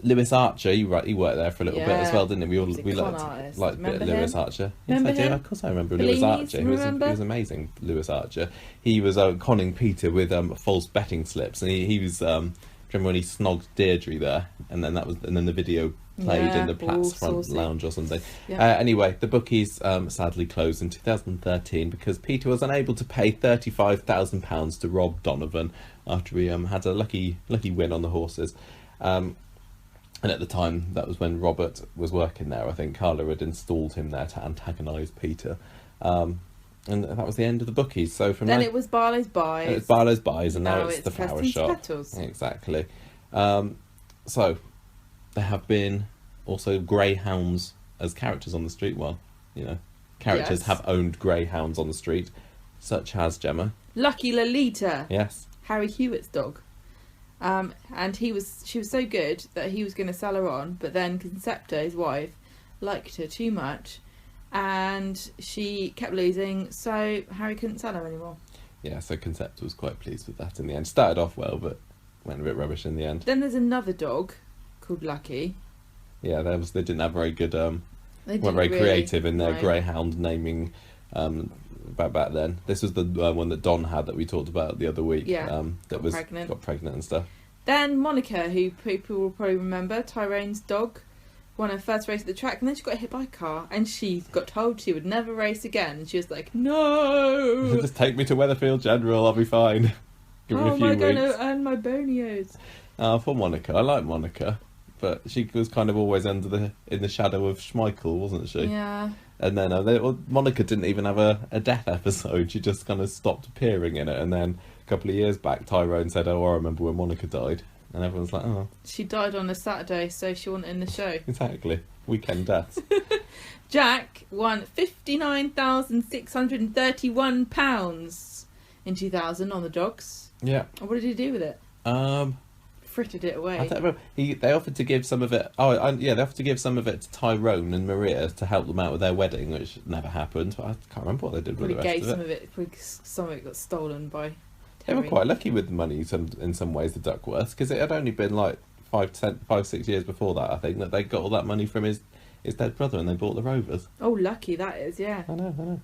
Lewis Archer, he worked there for a little bit as well, didn't he? He was a We con liked artist. a bit of Remember Lewis him? Archer. Remember Yes, I do. him? Of course, I remember Lewis Archer. He was amazing. Lewis Archer. He was conning Peter with false betting slips, and he was. Remember when he snogged Deirdre there, and then the video played in the Platts front lounge or something. Yeah. Anyway, the bookies sadly closed in 2013 because Peter was unable to pay £35,000 to Rob Donovan after he had a lucky win on the horses. And at the time, that was when Robert was working there. I think Carla had installed him there to antagonise Peter. And that was the end of the bookies. So from then it was Barlow's Buys. It was Barlow's Buys, and now it's the Flower Preston's Shop. Petals. Exactly. So there have been also greyhounds as characters on the street. Well, characters have owned greyhounds on the street, such as Gemma. Lucky Lolita. Yes. Harry Hewitt's dog. And she was so good that he was going to sell her on, but then Concepta, his wife, liked her too much. And she kept losing, so Harry couldn't sell her anymore. Yeah, so Concept was quite pleased with that in the end. Started off well, but went a bit rubbish in the end. Then there's another dog called Lucky. Yeah, they didn't have very good. They weren't very creative in their greyhound naming. Back then, this was the one that Don had that we talked about the other week. Yeah, got pregnant and stuff. Then Monica, who people will probably remember, Tyrone's dog. Won her first race at the track, and then she got hit by a car, and she got told she would never race again, and she was like, no! Just take me to Weatherfield General, I'll be fine. Give me a few weeks. How am I going to earn my bonios? For Monica, I like Monica, but she was kind of always in the shadow of Schmeichel, wasn't she? Yeah. And then Monica didn't even have a death episode, she just kind of stopped appearing in it, and then a couple of years back, Tyrone said, I remember when Monica died. And everyone's like, oh. She died on a Saturday, so she wasn't in the show. Exactly. Weekend deaths. Jack won £59,631 in 2000 on the dogs. Yeah. And what did he do with it? Frittered it away. I don't remember. They offered to give some of it. They offered to give some of it to Tyrone and Maria to help them out with their wedding, which never happened. I can't remember what they did with the rest of it. Some of it got stolen by... They were quite lucky with the money in some ways, the Duckworths, because it had only been like 5-6 years before that, I think, that they got all that money from his dead brother and they bought the Rovers. Oh, lucky that is, yeah. I know.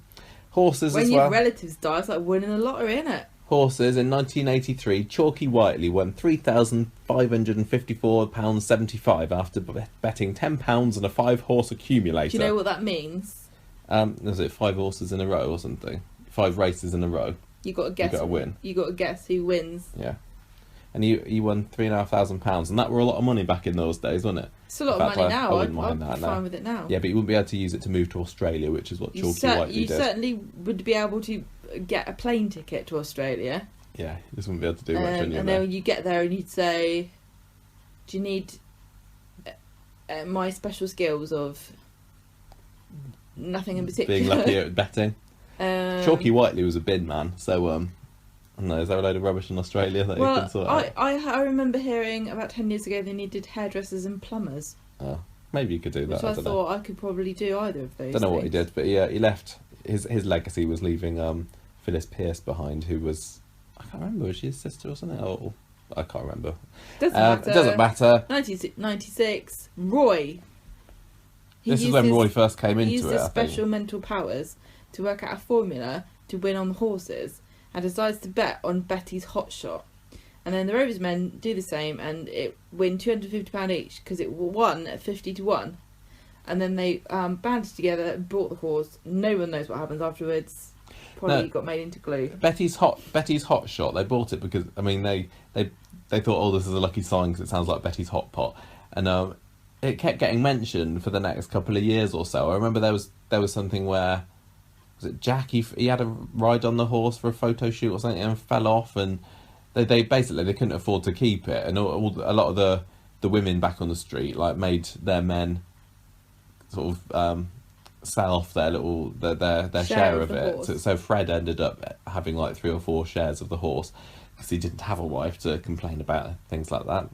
Horses when as well. When your relatives die, it's like winning the lottery, isn't it? Horses, in 1983, Chalky Whiteley won £3,554.75 after betting £10 on a 5-horse accumulator. Do you know what that means? Was it 5 horses in a row or something? 5 races in a row. You got to guess. You got to win. You got to guess who wins. Yeah, and he won £3,500, and that were a lot of money back in those days, wasn't it? It's a lot of money now. I wouldn't mind that. I'm fine with it now. Yeah, but you wouldn't be able to use it to move to Australia, which is what Chalky Whiteley did. You certainly would be able to get a plane ticket to Australia. Yeah, you just wouldn't be able to do much. And then you get there and you'd say, "Do you need my special skills of nothing in particular?" Being lucky at betting. Chalky Whiteley was a bin man, so I don't know, is there a load of rubbish in Australia that you can sort out? I remember hearing about 10 years ago they needed hairdressers and plumbers. Oh, maybe you could do that. Which I thought I could probably do either of those. Don't know what he did, but he left. His legacy was leaving Phyllis Pearce behind, who was, I can't remember, was she his sister or something? Oh, I can't remember. Doesn't matter. It doesn't matter. 1996, Roy. This is when Roy first came into it. He used his special mental powers to work out a formula to win on the horses, and decides to bet on Betty's Hot Shot. And then the Rovers men do the same, and it win £250 each because it won at 50-1. And then they banded together and bought the horse. No one knows what happens afterwards. Probably got made into glue. Betty's Hot Shot. They bought it because they thought, oh, this is a lucky sign because it sounds like Betty's Hot Pot, and it kept getting mentioned for the next couple of years or so. I remember there was something where, was it Jack? He had a ride on the horse for a photo shoot or something and fell off, and they basically couldn't afford to keep it, and a lot of the women back on the street made their men sort of sell off their share of the it. horse. So Fred ended up having like 3 or 4 shares of the horse because he didn't have a wife to complain about things like that.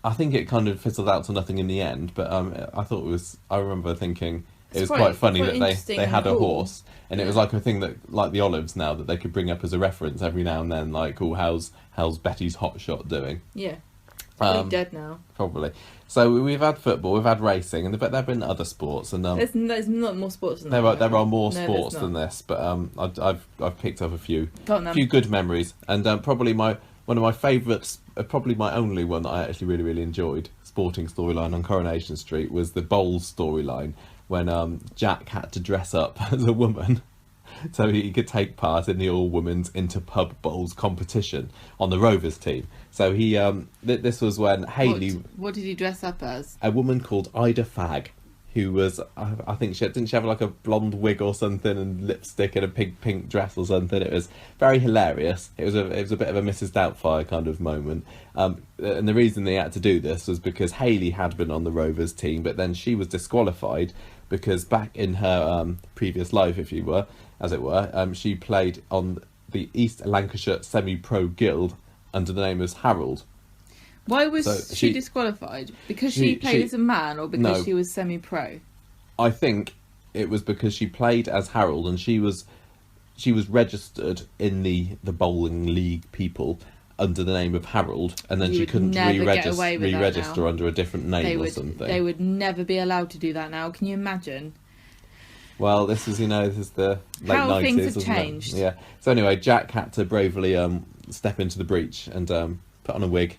I think it kind of fizzled out to nothing in the end, but I remember thinking it was quite funny that they had a horse, and it was like a thing that, like the Olives now, that they could bring up as a reference every now and then, like, oh, how's Betty's hot shot doing? Yeah. Probably dead now. Probably. So we've had football, we've had racing, and but there have been other sports, and there's not more sports than there that. There are more sports than this, but I've picked up a few good memories, and probably one of my favourites, probably my only one that I actually really, really enjoyed, sporting storyline on Coronation Street, was the bowls storyline, when Jack had to dress up as a woman so he could take part in the all-women's inter-pub bowls competition on the Rovers team. So he this was when Hayley... What did he dress up as? A woman called Ida Fagg, who was, I think didn't she have like a blonde wig or something and lipstick and a pink dress or something? It was very hilarious. It was a bit of a Mrs. Doubtfire kind of moment. And the reason they had to do this was because Hayley had been on the Rovers team, but then she was disqualified because back in her previous life, as it were, she played on the East Lancashire Semi-Pro Guild under the name as Harold. Why was she disqualified? Because she played as a man, or because she was semi-pro? I think it was because she played as Harold, and she was registered in the bowling league people under the name of Harold, and then she couldn't re-register under a different name or something. They would never be allowed to do that now. Can you imagine? Well, this is the late 90s. How things have changed. Yeah. So anyway, Jack had to bravely step into the breach and put on a wig.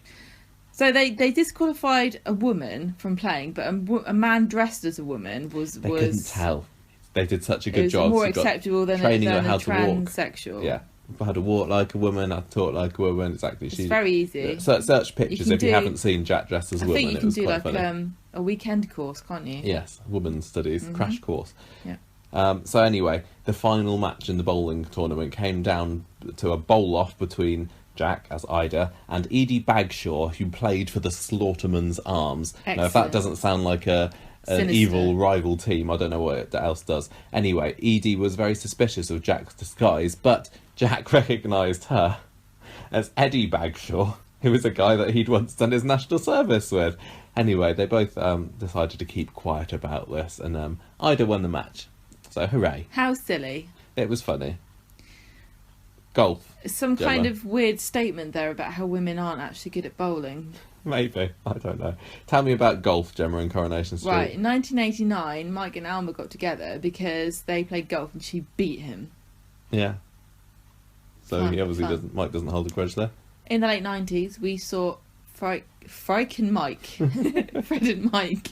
So they disqualified a woman from playing, but a man dressed as a woman was... They couldn't tell. They did such a good job. It was more acceptable than a transsexual. Yeah. How to walk like a woman, how to talk like a woman. Exactly. It's very easy. Search pictures if you haven't seen Jack dressed as a woman. I think you can do like a weekend course, can't you? Yes, women's studies, crash course. Yeah. So anyway, the final match in the bowling tournament came down to a bowl-off between Jack, as Ida, and Edie Bagshaw, who played for the Slaughterman's Arms. Excellent. Now, if that doesn't sound like an evil rival team, I don't know what else does. Anyway, Edie was very suspicious of Jack's disguise, but Jack recognised her as Eddie Bagshaw, who was a guy that he'd once done his national service with. Anyway, they both decided to keep quiet about this, and Ida won the match. So, hooray. How silly. It was funny. Golf. Some kind of weird statement there about how women aren't actually good at bowling. Maybe. I don't know. Tell me about golf, Gemma, and Coronation Street. Right, in 1989, Mike and Alma got together because they played golf and she beat him. Yeah. So he obviously Mike doesn't hold a grudge there. In the late 90s, we saw Frike and Mike, Fred and Mike.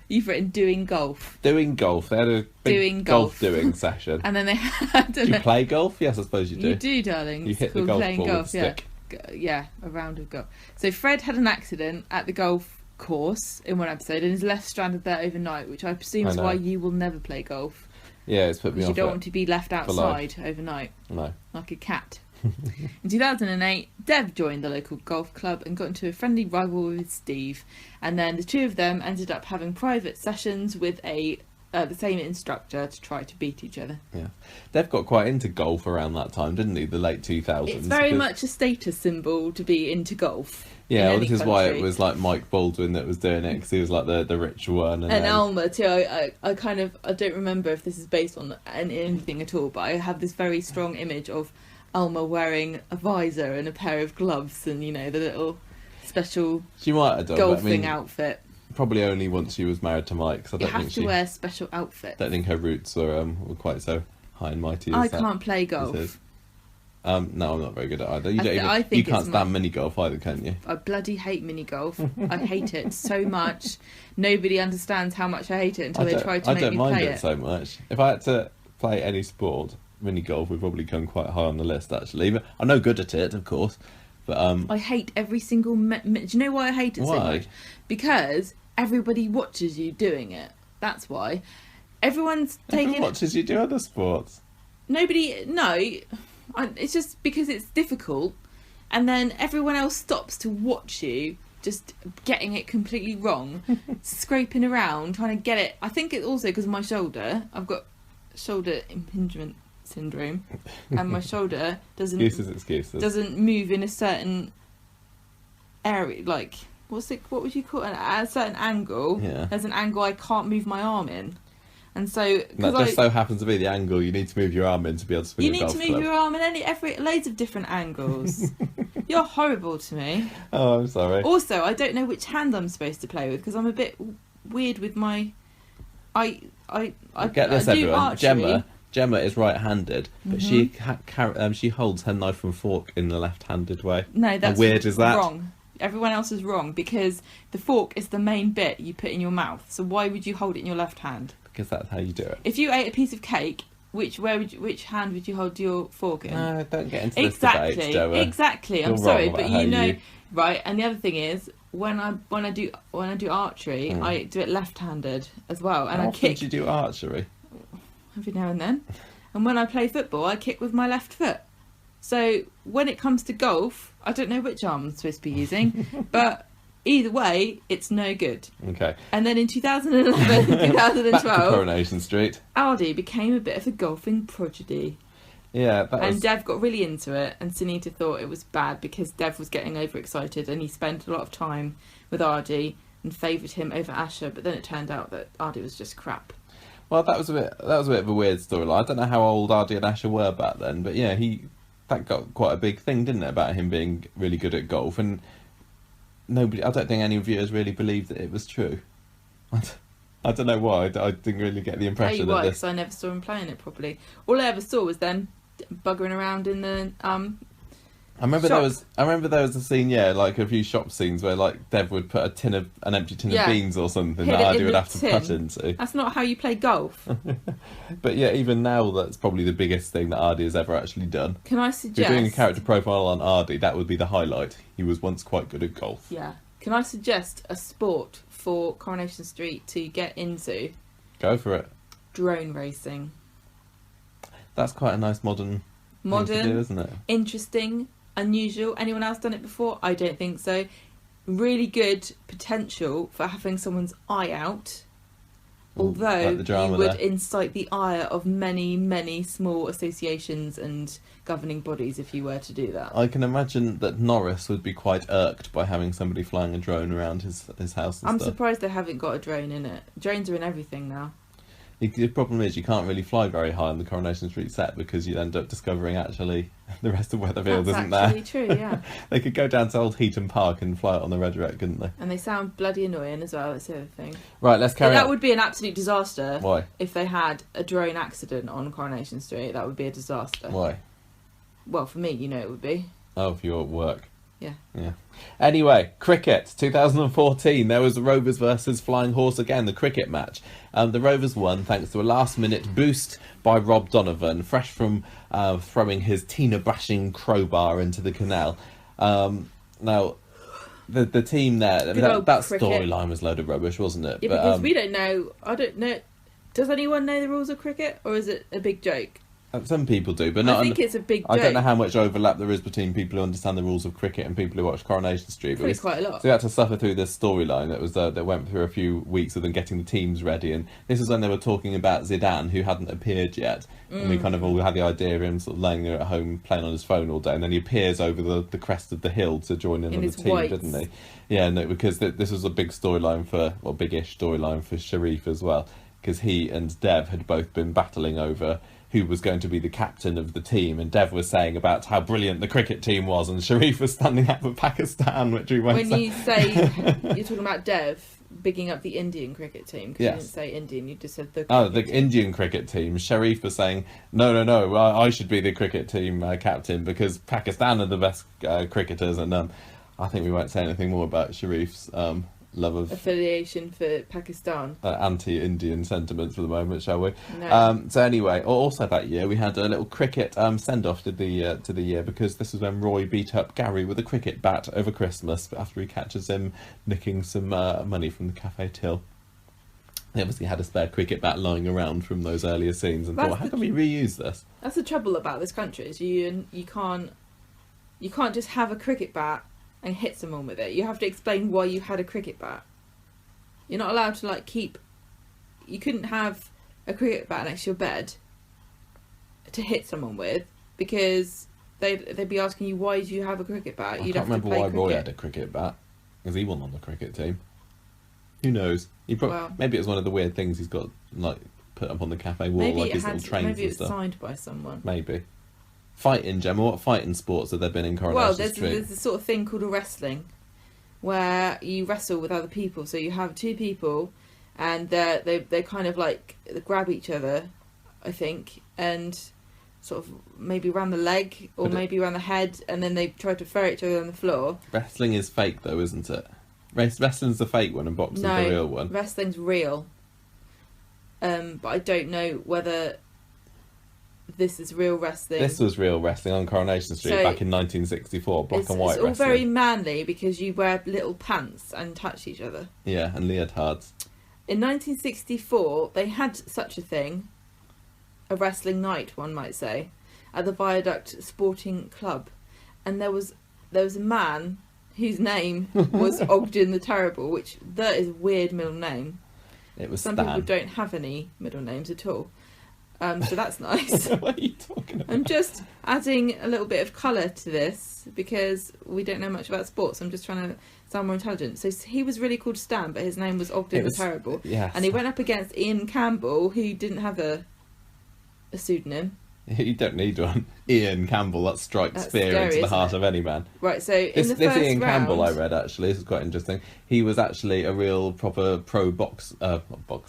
You've written doing golf. Doing golf. They had a big golf doing session. And then they had... Do you play golf? Yes, I suppose you do. You do, darling. You hit the golf ball with a stick. Yeah, a round of golf. So Fred had an accident at the golf course in one episode and is left stranded there overnight, which I presume is why you will never play golf. Yeah, it's put me off. You don't want to be left outside overnight. No. Like a cat. In 2008, Dev joined the local golf club and got into a friendly rivalry with Steve, and then the two of them ended up having private sessions with the same instructor to try to beat each other. Yeah, Dev got quite into golf around that time, didn't he? The late 2000s. It's very much a status symbol to be into golf. Yeah, well, this is why it was like Mike Baldwin that was doing it, because he was like the rich one. And Alma too. I don't remember if this is based on anything at all, but I have this very strong image of Alma wearing a visor and a pair of gloves and, the little special golfing outfit. Probably only once she was married to Mike. Cause you have to wear special outfits. I don't think her roots were quite so high and mighty as I can't play golf. No, I'm not very good at either. You can't stand mini golf either, can you? I bloody hate mini golf. I hate it so much. Nobody understands how much I hate it until they try to make me play it. I don't mind it so much. If I had to play any sport, mini golf would probably come quite high on the list, actually. But I'm no good at it, of course. But I hate every single minute. Do you know why I hate it so much? Because everybody watches you doing it. That's why. Everyone watches you do other sports. No. It's just because it's difficult, and then everyone else stops to watch you just getting it completely wrong, scraping around, trying to get it. I think it's also because of my shoulder. I've got shoulder impingement syndrome, and my shoulder excuses doesn't move in a certain area. Like, what would you call it? At a certain angle. Yeah. There's an angle I can't move my arm in. And so, that just so happens to be the angle you need to move your arm in to be able to swing a golf club. You need to move your arm in loads of different angles. You're horrible to me. Oh, I'm sorry. Also, I don't know which hand I'm supposed to play with because I'm a bit weird with my. I get this, everyone. Archery. Gemma is right-handed, but she holds her knife and fork in the left-handed way. No, that's how weird is that? Wrong. Everyone else is wrong because the fork is the main bit you put in your mouth. So why would you hold it in your left hand? Because that's how you do it. If you ate a piece of cake, which hand would you hold your fork in? No, don't get into this debate, Gemma. Exactly. I'm sorry, but right. And the other thing is, when I do archery, I do it left-handed as well, and how I often kick. Do you do archery? Every now and then. And when I play football, I kick with my left foot. So when it comes to golf, I don't know which arm I'm supposed to be using, but either way, it's no good. Okay. And then in 2011, 2012, back to Coronation Street, Ardy became a bit of a golfing prodigy. Yeah, and Dev got really into it, and Sunita thought it was bad because Dev was getting overexcited, and he spent a lot of time with Ardy and favoured him over Asher. But then it turned out that Ardy was just crap. Well, that was a bit of a weird storyline. I don't know how old Ardy and Asher were back then, but yeah, that got quite a big thing, didn't it, about him being really good at golf, and I don't think any viewers really believed that it was true. I don't know why. I didn't really get the impression that this. I never saw him playing it properly. All I ever saw was them buggering around in the I remember there was a scene, like a few shop scenes where like Dev would put an empty tin of beans or something that Ardy would have to putt into. That's not how you play golf. But yeah, even now that's probably the biggest thing that Ardy has ever actually done. Can I suggest? If you're doing a character profile on Ardy, that would be the highlight. He was once quite good at golf. Yeah. Can I suggest a sport for Coronation Street to get into? Go for it. Drone racing. That's quite a nice modern thing to do, isn't it? Interesting. Unusual. Anyone else done it before? I don't think so. Really good potential for having someone's eye out. Although like you would incite the ire of many, many small associations and governing bodies if you were to do that. I can imagine that Norris would be quite irked by having somebody flying a drone around his house and I'm stuff. surprised they haven't got a drone in it. Drones are in everything now. The problem is you can't really fly very high on the Coronation Street set because you'd end up discovering actually the rest of Weatherfield isn't there. That's actually true, yeah. They could go down to Old Heaton Park and fly it on the Red Wreck, couldn't they? And they sound bloody annoying as well, that's the other thing. Right, let's carry on. That would be an absolute disaster. Why? If they had a drone accident on Coronation Street, that would be a disaster. Why? Well, for me, it would be. Oh, for your work. Yeah. Anyway, cricket, 2014. There was the Rovers versus Flying Horse again, the cricket match. The Rovers won thanks to a last-minute boost by Rob Donovan, fresh from throwing his Tina-bashing crowbar into the canal. Now, the team there, that storyline was a load of rubbish, wasn't it? Yeah, because we don't know. I don't know. Does anyone know the rules of cricket, or is it a big joke? Some people do, but not. I think it's a big joke. I don't know how much overlap there is between people who understand the rules of cricket and people who watch Coronation Street. Probably quite a lot. So we had to suffer through this storyline that went through a few weeks of them getting the teams ready, and this is when they were talking about Zidane, who hadn't appeared yet, and we kind of all had the idea of him sort of laying there at home playing on his phone all day, and then he appears over the crest of the hill to join in on the team, whites. didn't he? Yeah, no, because this was a big storyline big-ish storyline for Sharif as well, because he and Dev had both been battling over who was going to be the captain of the team, and Dev was saying about how brilliant the cricket team was, and Sharif was standing up for Pakistan, which we won't say. When you say, you're talking about Dev bigging up the Indian cricket team, because you didn't say Indian, you just said the cricket team. Indian cricket team. Sharif was saying, no, I should be the cricket team captain, because Pakistan are the best cricketers, and I think we won't say anything more about Sharif's love of affiliation for Pakistan, anti-Indian sentiments for the moment, shall we? No. So anyway, also that year we had a little cricket send-off to the year, because this was when Roy beat up Gary with a cricket bat over Christmas after he catches him nicking some money from the Cafe Till. They obviously had a spare cricket bat lying around from those earlier scenes and thought, how can we reuse this? That's the trouble about this country, is you can't just have a cricket bat and hit someone with it, you have to explain why you had a cricket bat. You're not allowed to like keep. You couldn't have a cricket bat next to your bed to hit someone with, because they'd be asking you, why do you have a cricket bat? I can't remember why Roy had a cricket bat, because he wasn't on the cricket team. Who knows? Maybe it was one of the weird things he's got like put up on the cafe wall, like his little trains maybe and stuff. Maybe it's signed by someone. Maybe. Fighting, Gemma. What fighting sports have there been in Coronation Street? There's a sort of thing called a wrestling, where you wrestle with other people. So you have two people, and they kind of like grab each other, I think, and sort of maybe around the leg or maybe around the head, and then they try to throw each other on the floor. Wrestling is fake, though, isn't it? Wrestling's the fake one, and boxing's the real one. Wrestling's real. But I don't know whether this is real wrestling. This was real wrestling on Coronation Street back in 1964, black and white wrestling. It's all very manly because you wear little pants and touch each other. Yeah, and leotards. In 1964, they had such a thing, a wrestling night, one might say, at the Viaduct Sporting Club. And there was a man whose name was Ogden the Terrible, which that is a weird middle name. It was Some Stan. people don't have any middle names at all. So that's nice. What are you talking about? I'm just adding a little bit of colour to this because we don't know much about sports. I'm just trying to sound more intelligent. So he was really called Stan, but his name was Ogden the Terrible. Yes. And he went up against Ian Campbell, who didn't have a pseudonym. You don't need one. Ian Campbell, that strikes fear into the heart of any man. Right, so in the first Ian round... Campbell I read, actually, this is quite interesting. He was actually a real proper pro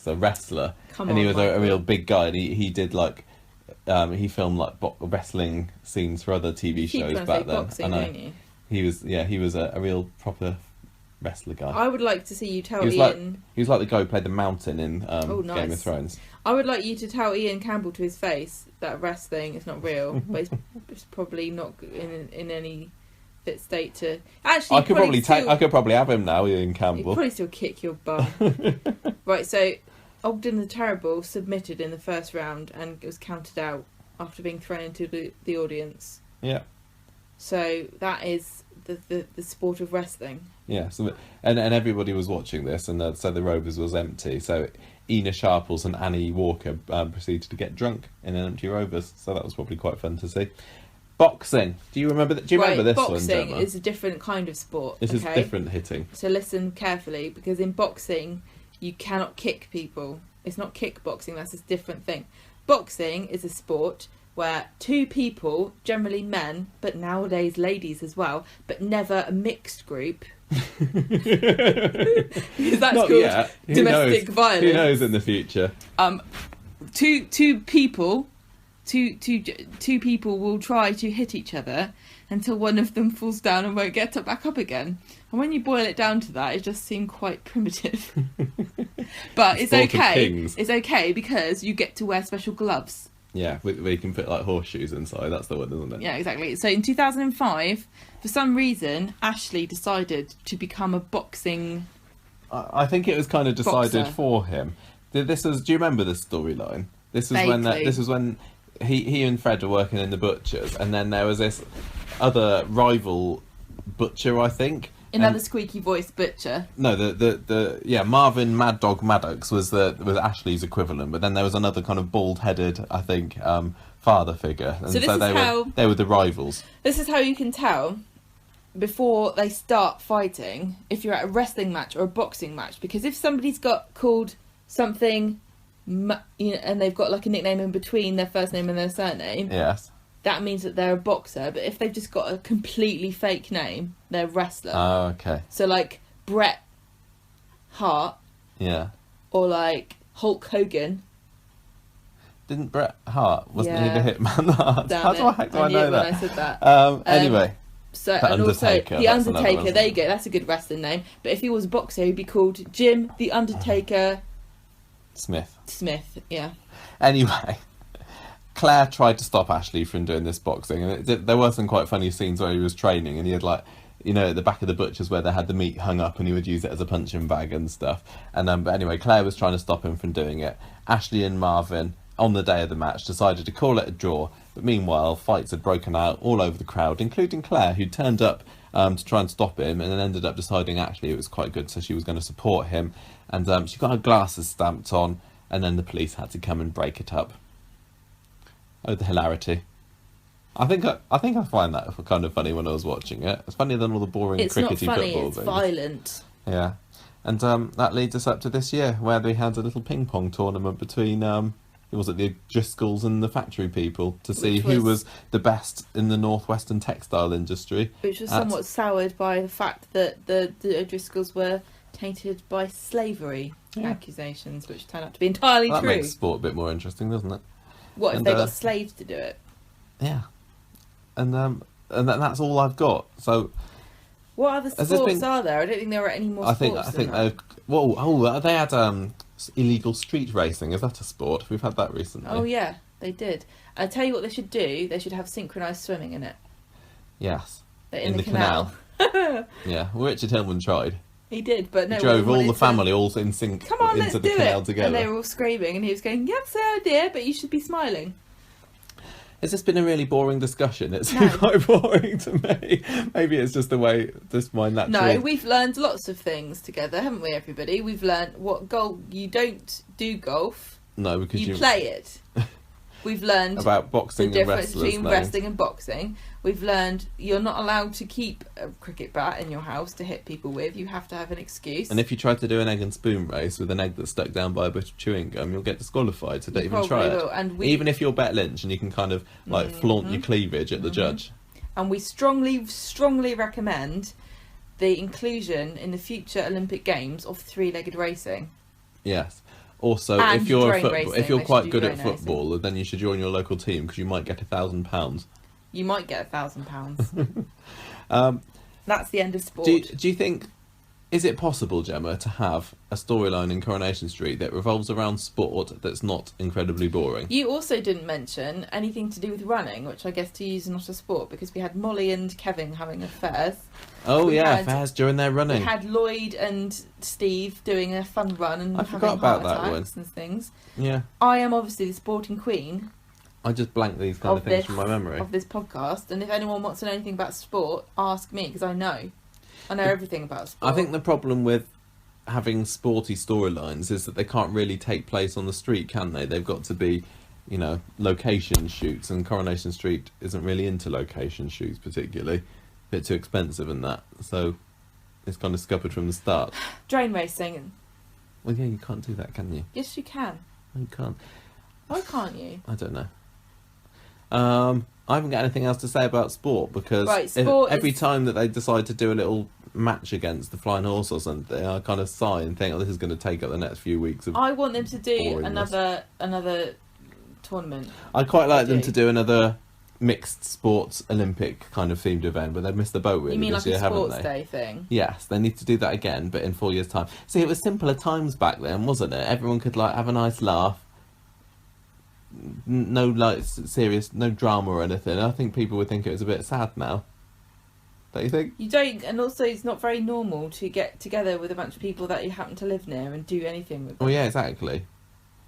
wrestler. And he was a real big guy. And he did like, he filmed like wrestling scenes for other TV shows back then. Boxing, don't you? He was a real proper wrestler guy. I would like to see you tell Ian... He was like the guy who played the Mountain in nice. Game of Thrones. I would like you to tell Ian Campbell to his face that wrestling is not real, but it's probably not in any fit state to... Actually, I could probably have him now, Ian Campbell. He'd probably still kick your bum. Right, so Ogden the Terrible submitted in the first round and was counted out after being thrown into the audience. Yeah. So that is the sport of wrestling. Yeah, so, and everybody was watching this, and so the Rovers was empty. So Ina Sharples and Annie Walker proceeded to get drunk in an empty Rovers. So that was probably quite fun to see. Boxing. Do you remember that? Do you remember this one, Boxing is a different kind of sport. This is different hitting. So listen carefully, because in boxing you cannot kick people. It's not kickboxing. That's a different thing. Boxing is a sport where two people, generally men, but nowadays ladies as well, but never a mixed group. Because that's not called yet. domestic violence. Who knows in the future? Two people will try to hit each other until one of them falls down and won't get back up again. And when you boil it down to that, it just seemed quite primitive. But it's okay. It's okay because you get to wear special gloves. Yeah, where you can put like horseshoes inside. That's the one, isn't it? Yeah, exactly. So in 2005, for some reason, Ashley decided to become a boxing... I think it was kind of decided for him. This was. Do you remember this storyline? This was when he and Fred were working in the butchers, and then there was this other rival butcher, I think. Another squeaky voiced butcher. No, Marvin Mad Dog Maddox was Ashley's equivalent, but then there was another kind of bald headed, I think, father figure, and so they were the rivals. This is how you can tell before they start fighting if you're at a wrestling match or a boxing match, because if somebody's got called something, and they've got like a nickname in between their first name and their surname. Yes. That means that they're a boxer, but if they've just got a completely fake name, they're a wrestler. Oh, okay. So like Bret Hart. Yeah. Or like Hulk Hogan. Didn't Bret Hart, wasn't he the Hitman Hart? Damn How do I know that? When I said that. Anyway. So The and Undertaker, also The Undertaker, there you go, that's a good wrestling name. But if he was a boxer, he'd be called Jim the Undertaker Smith, yeah. Anyway. Claire tried to stop Ashley from doing this boxing, and there were some quite funny scenes where he was training, and he had like, at the back of the butcher's where they had the meat hung up, and he would use it as a punching bag and stuff. And but anyway, Claire was trying to stop him from doing it. Ashley and Marvin, on the day of the match, decided to call it a draw, but meanwhile, fights had broken out all over the crowd, including Claire, who turned up to try and stop him, and then ended up deciding actually it was quite good, so she was going to support him, and she got her glasses stamped on, and then the police had to come and break it up. Oh, the hilarity. I think I find that kind of funny when I was watching it. It's funnier than all the boring it's crickety not funny, football it's things. Violent. Yeah. And that leads us up to this year, where they had a little ping pong tournament between was it the Driscolls and the factory people to see who was the best in the northwestern textile industry. Which was somewhat soured by the fact that the Driscolls were tainted by slavery accusations, which turned out to be entirely true. That makes sport a bit more interesting, doesn't it? What if they got slaves to do it? Yeah. And that's all I've got. So, what other sports are there? I don't think there are any more sports. I think they had illegal street racing. Is that a sport? We've had that recently. Oh yeah, they did. I tell you what they should do. They should have synchronised swimming in it. Yes. In the canal. Yeah, well, Richard Hillman tried. He did, but no. He drove all the family all in sync into the canal together. And they were all screaming, and he was going, "Yeah, that's the idea, but you should be smiling." Has this been a really boring discussion? It's quite boring to me. Maybe it's just the way my natural... No, we've learned lots of things together, haven't we, everybody? We've learned you don't do golf. No, because you play it. We've learned about boxing the and difference between no. wrestling and boxing. We've learned you're not allowed to keep a cricket bat in your house to hit people with. You have to have an excuse. And if you try to do an egg and spoon race with an egg that's stuck down by a bit of chewing gum, you'll get disqualified. So don't even try it. And even if you're Bet Lynch and you can kind of flaunt your cleavage at the judge. And we strongly, strongly recommend the inclusion in the future Olympic Games of three-legged racing. Yes. Also, and if you're quite good at football, then you should join your local team because you might get £1,000. You might get £1,000. That's the end of sport. Do you think, is it possible, Gemma, to have a storyline in Coronation Street that revolves around sport that's not incredibly boring? You also didn't mention anything to do with running, which I guess to you is not a sport, because we had Molly and Kevin having affairs. Oh affairs during their running. We had Lloyd and Steve doing a fun run and I forgot about that one. And things. Yeah. I am obviously the sporting queen. I just blank these kind of things from my memory. Of this podcast, and if anyone wants to know anything about sport, ask me, because I know everything about sport. I think the problem with having sporty storylines is that they can't really take place on the street, can they? They've got to be, location shoots, and Coronation Street isn't really into location shoots particularly. A bit too expensive and that, so it's kind of scuppered from the start. Drain racing. Well, yeah, you can't do that, can you? Yes, you can. No, you can't. Why can't you? I don't know. I haven't got anything else to say about sport because every time that they decide to do a little match against the Flying Horse or something, I kind of sigh and think, this is going to take up the next few weeks of I want them to do another tournament. I'd quite like them to do another mixed sports Olympic kind of themed event, but they've missed the boat really this year, haven't they? You mean like a sports day thing? Yes, they need to do that again, but in 4 years' time. See, it was simpler times back then, wasn't it? Everyone could have a nice laugh. No serious, no drama or anything. I think people would think it was a bit sad now. Don't you think? You don't, and also it's not very normal to get together with a bunch of people that you happen to live near and do anything with them. Oh yeah, exactly.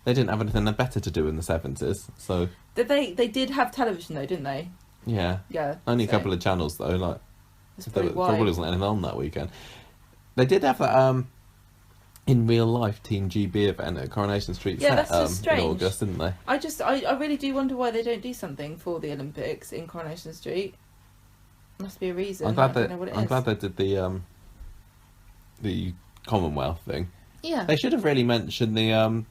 They didn't have anything better to do in the 70s, so... They did have television though, didn't they? Yeah. Yeah. Only a couple of channels though, there probably wasn't anything on that weekend. They did have that, in real life Team GB event at Coronation Street that's just strange. in August, didn't they? I really do wonder why they don't do something for the Olympics in Coronation Street. Must be a reason. I'm glad they did the Commonwealth thing. Yeah. They should have really mentioned the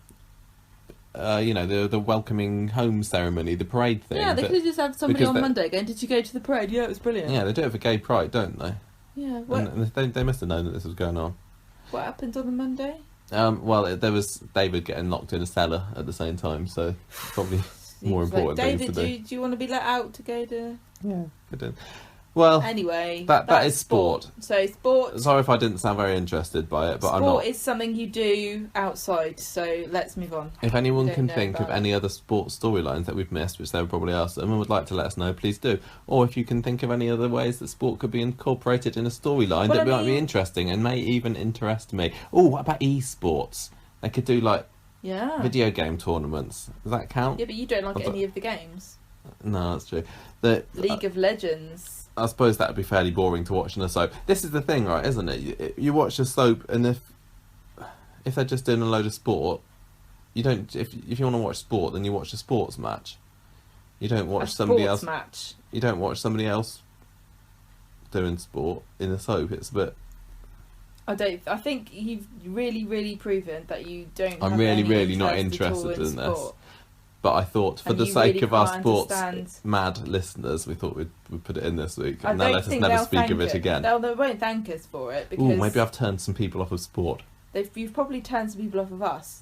the welcoming home ceremony, the parade thing. Yeah, they could have just had somebody on Monday going, "Did you go to the parade? Yeah, it was brilliant." Yeah, they do it for Gay Pride, don't they? Yeah. And they must have known that this was going on. What happened on the Monday? Well, there was David getting locked in a cellar at the same time, so probably more important things to do. David, do you want to be let out to go to... Yeah, I did. Well, anyway, that is sport. So sport... Sorry if I didn't sound very interested by it, but I'm not. Sport is something you do outside, so let's move on. If anyone can think of any other sports storylines that we've missed, which there probably are some, and would like to let us know, please do. Or if you can think of any other ways that sport could be incorporated in a storyline that might be interesting and may even interest me. Oh, what about esports? They could do video game tournaments. Does that count? Yeah, but you don't like any of the games. No, that's true. League of Legends. I suppose that would be fairly boring to watch in a soap. This is the thing, right, isn't it? You watch a soap, and if they're just doing a load of sport, you don't. If you want to watch sport, then you watch a sports match. You don't watch somebody else. Match. You don't watch somebody else doing sport in a soap. It's a bit. I think you've really proven that you don't. I'm have really, any really not interest interested in sport. this. But I thought, for And the you sake really of our can't sports understand. mad listeners, we thought we'd put it in this week. I And now don't let us think never they'll speak of thank it again. They won't thank us for it because Ooh, maybe I've turned some people off of sport. you've probably turned some people off of us.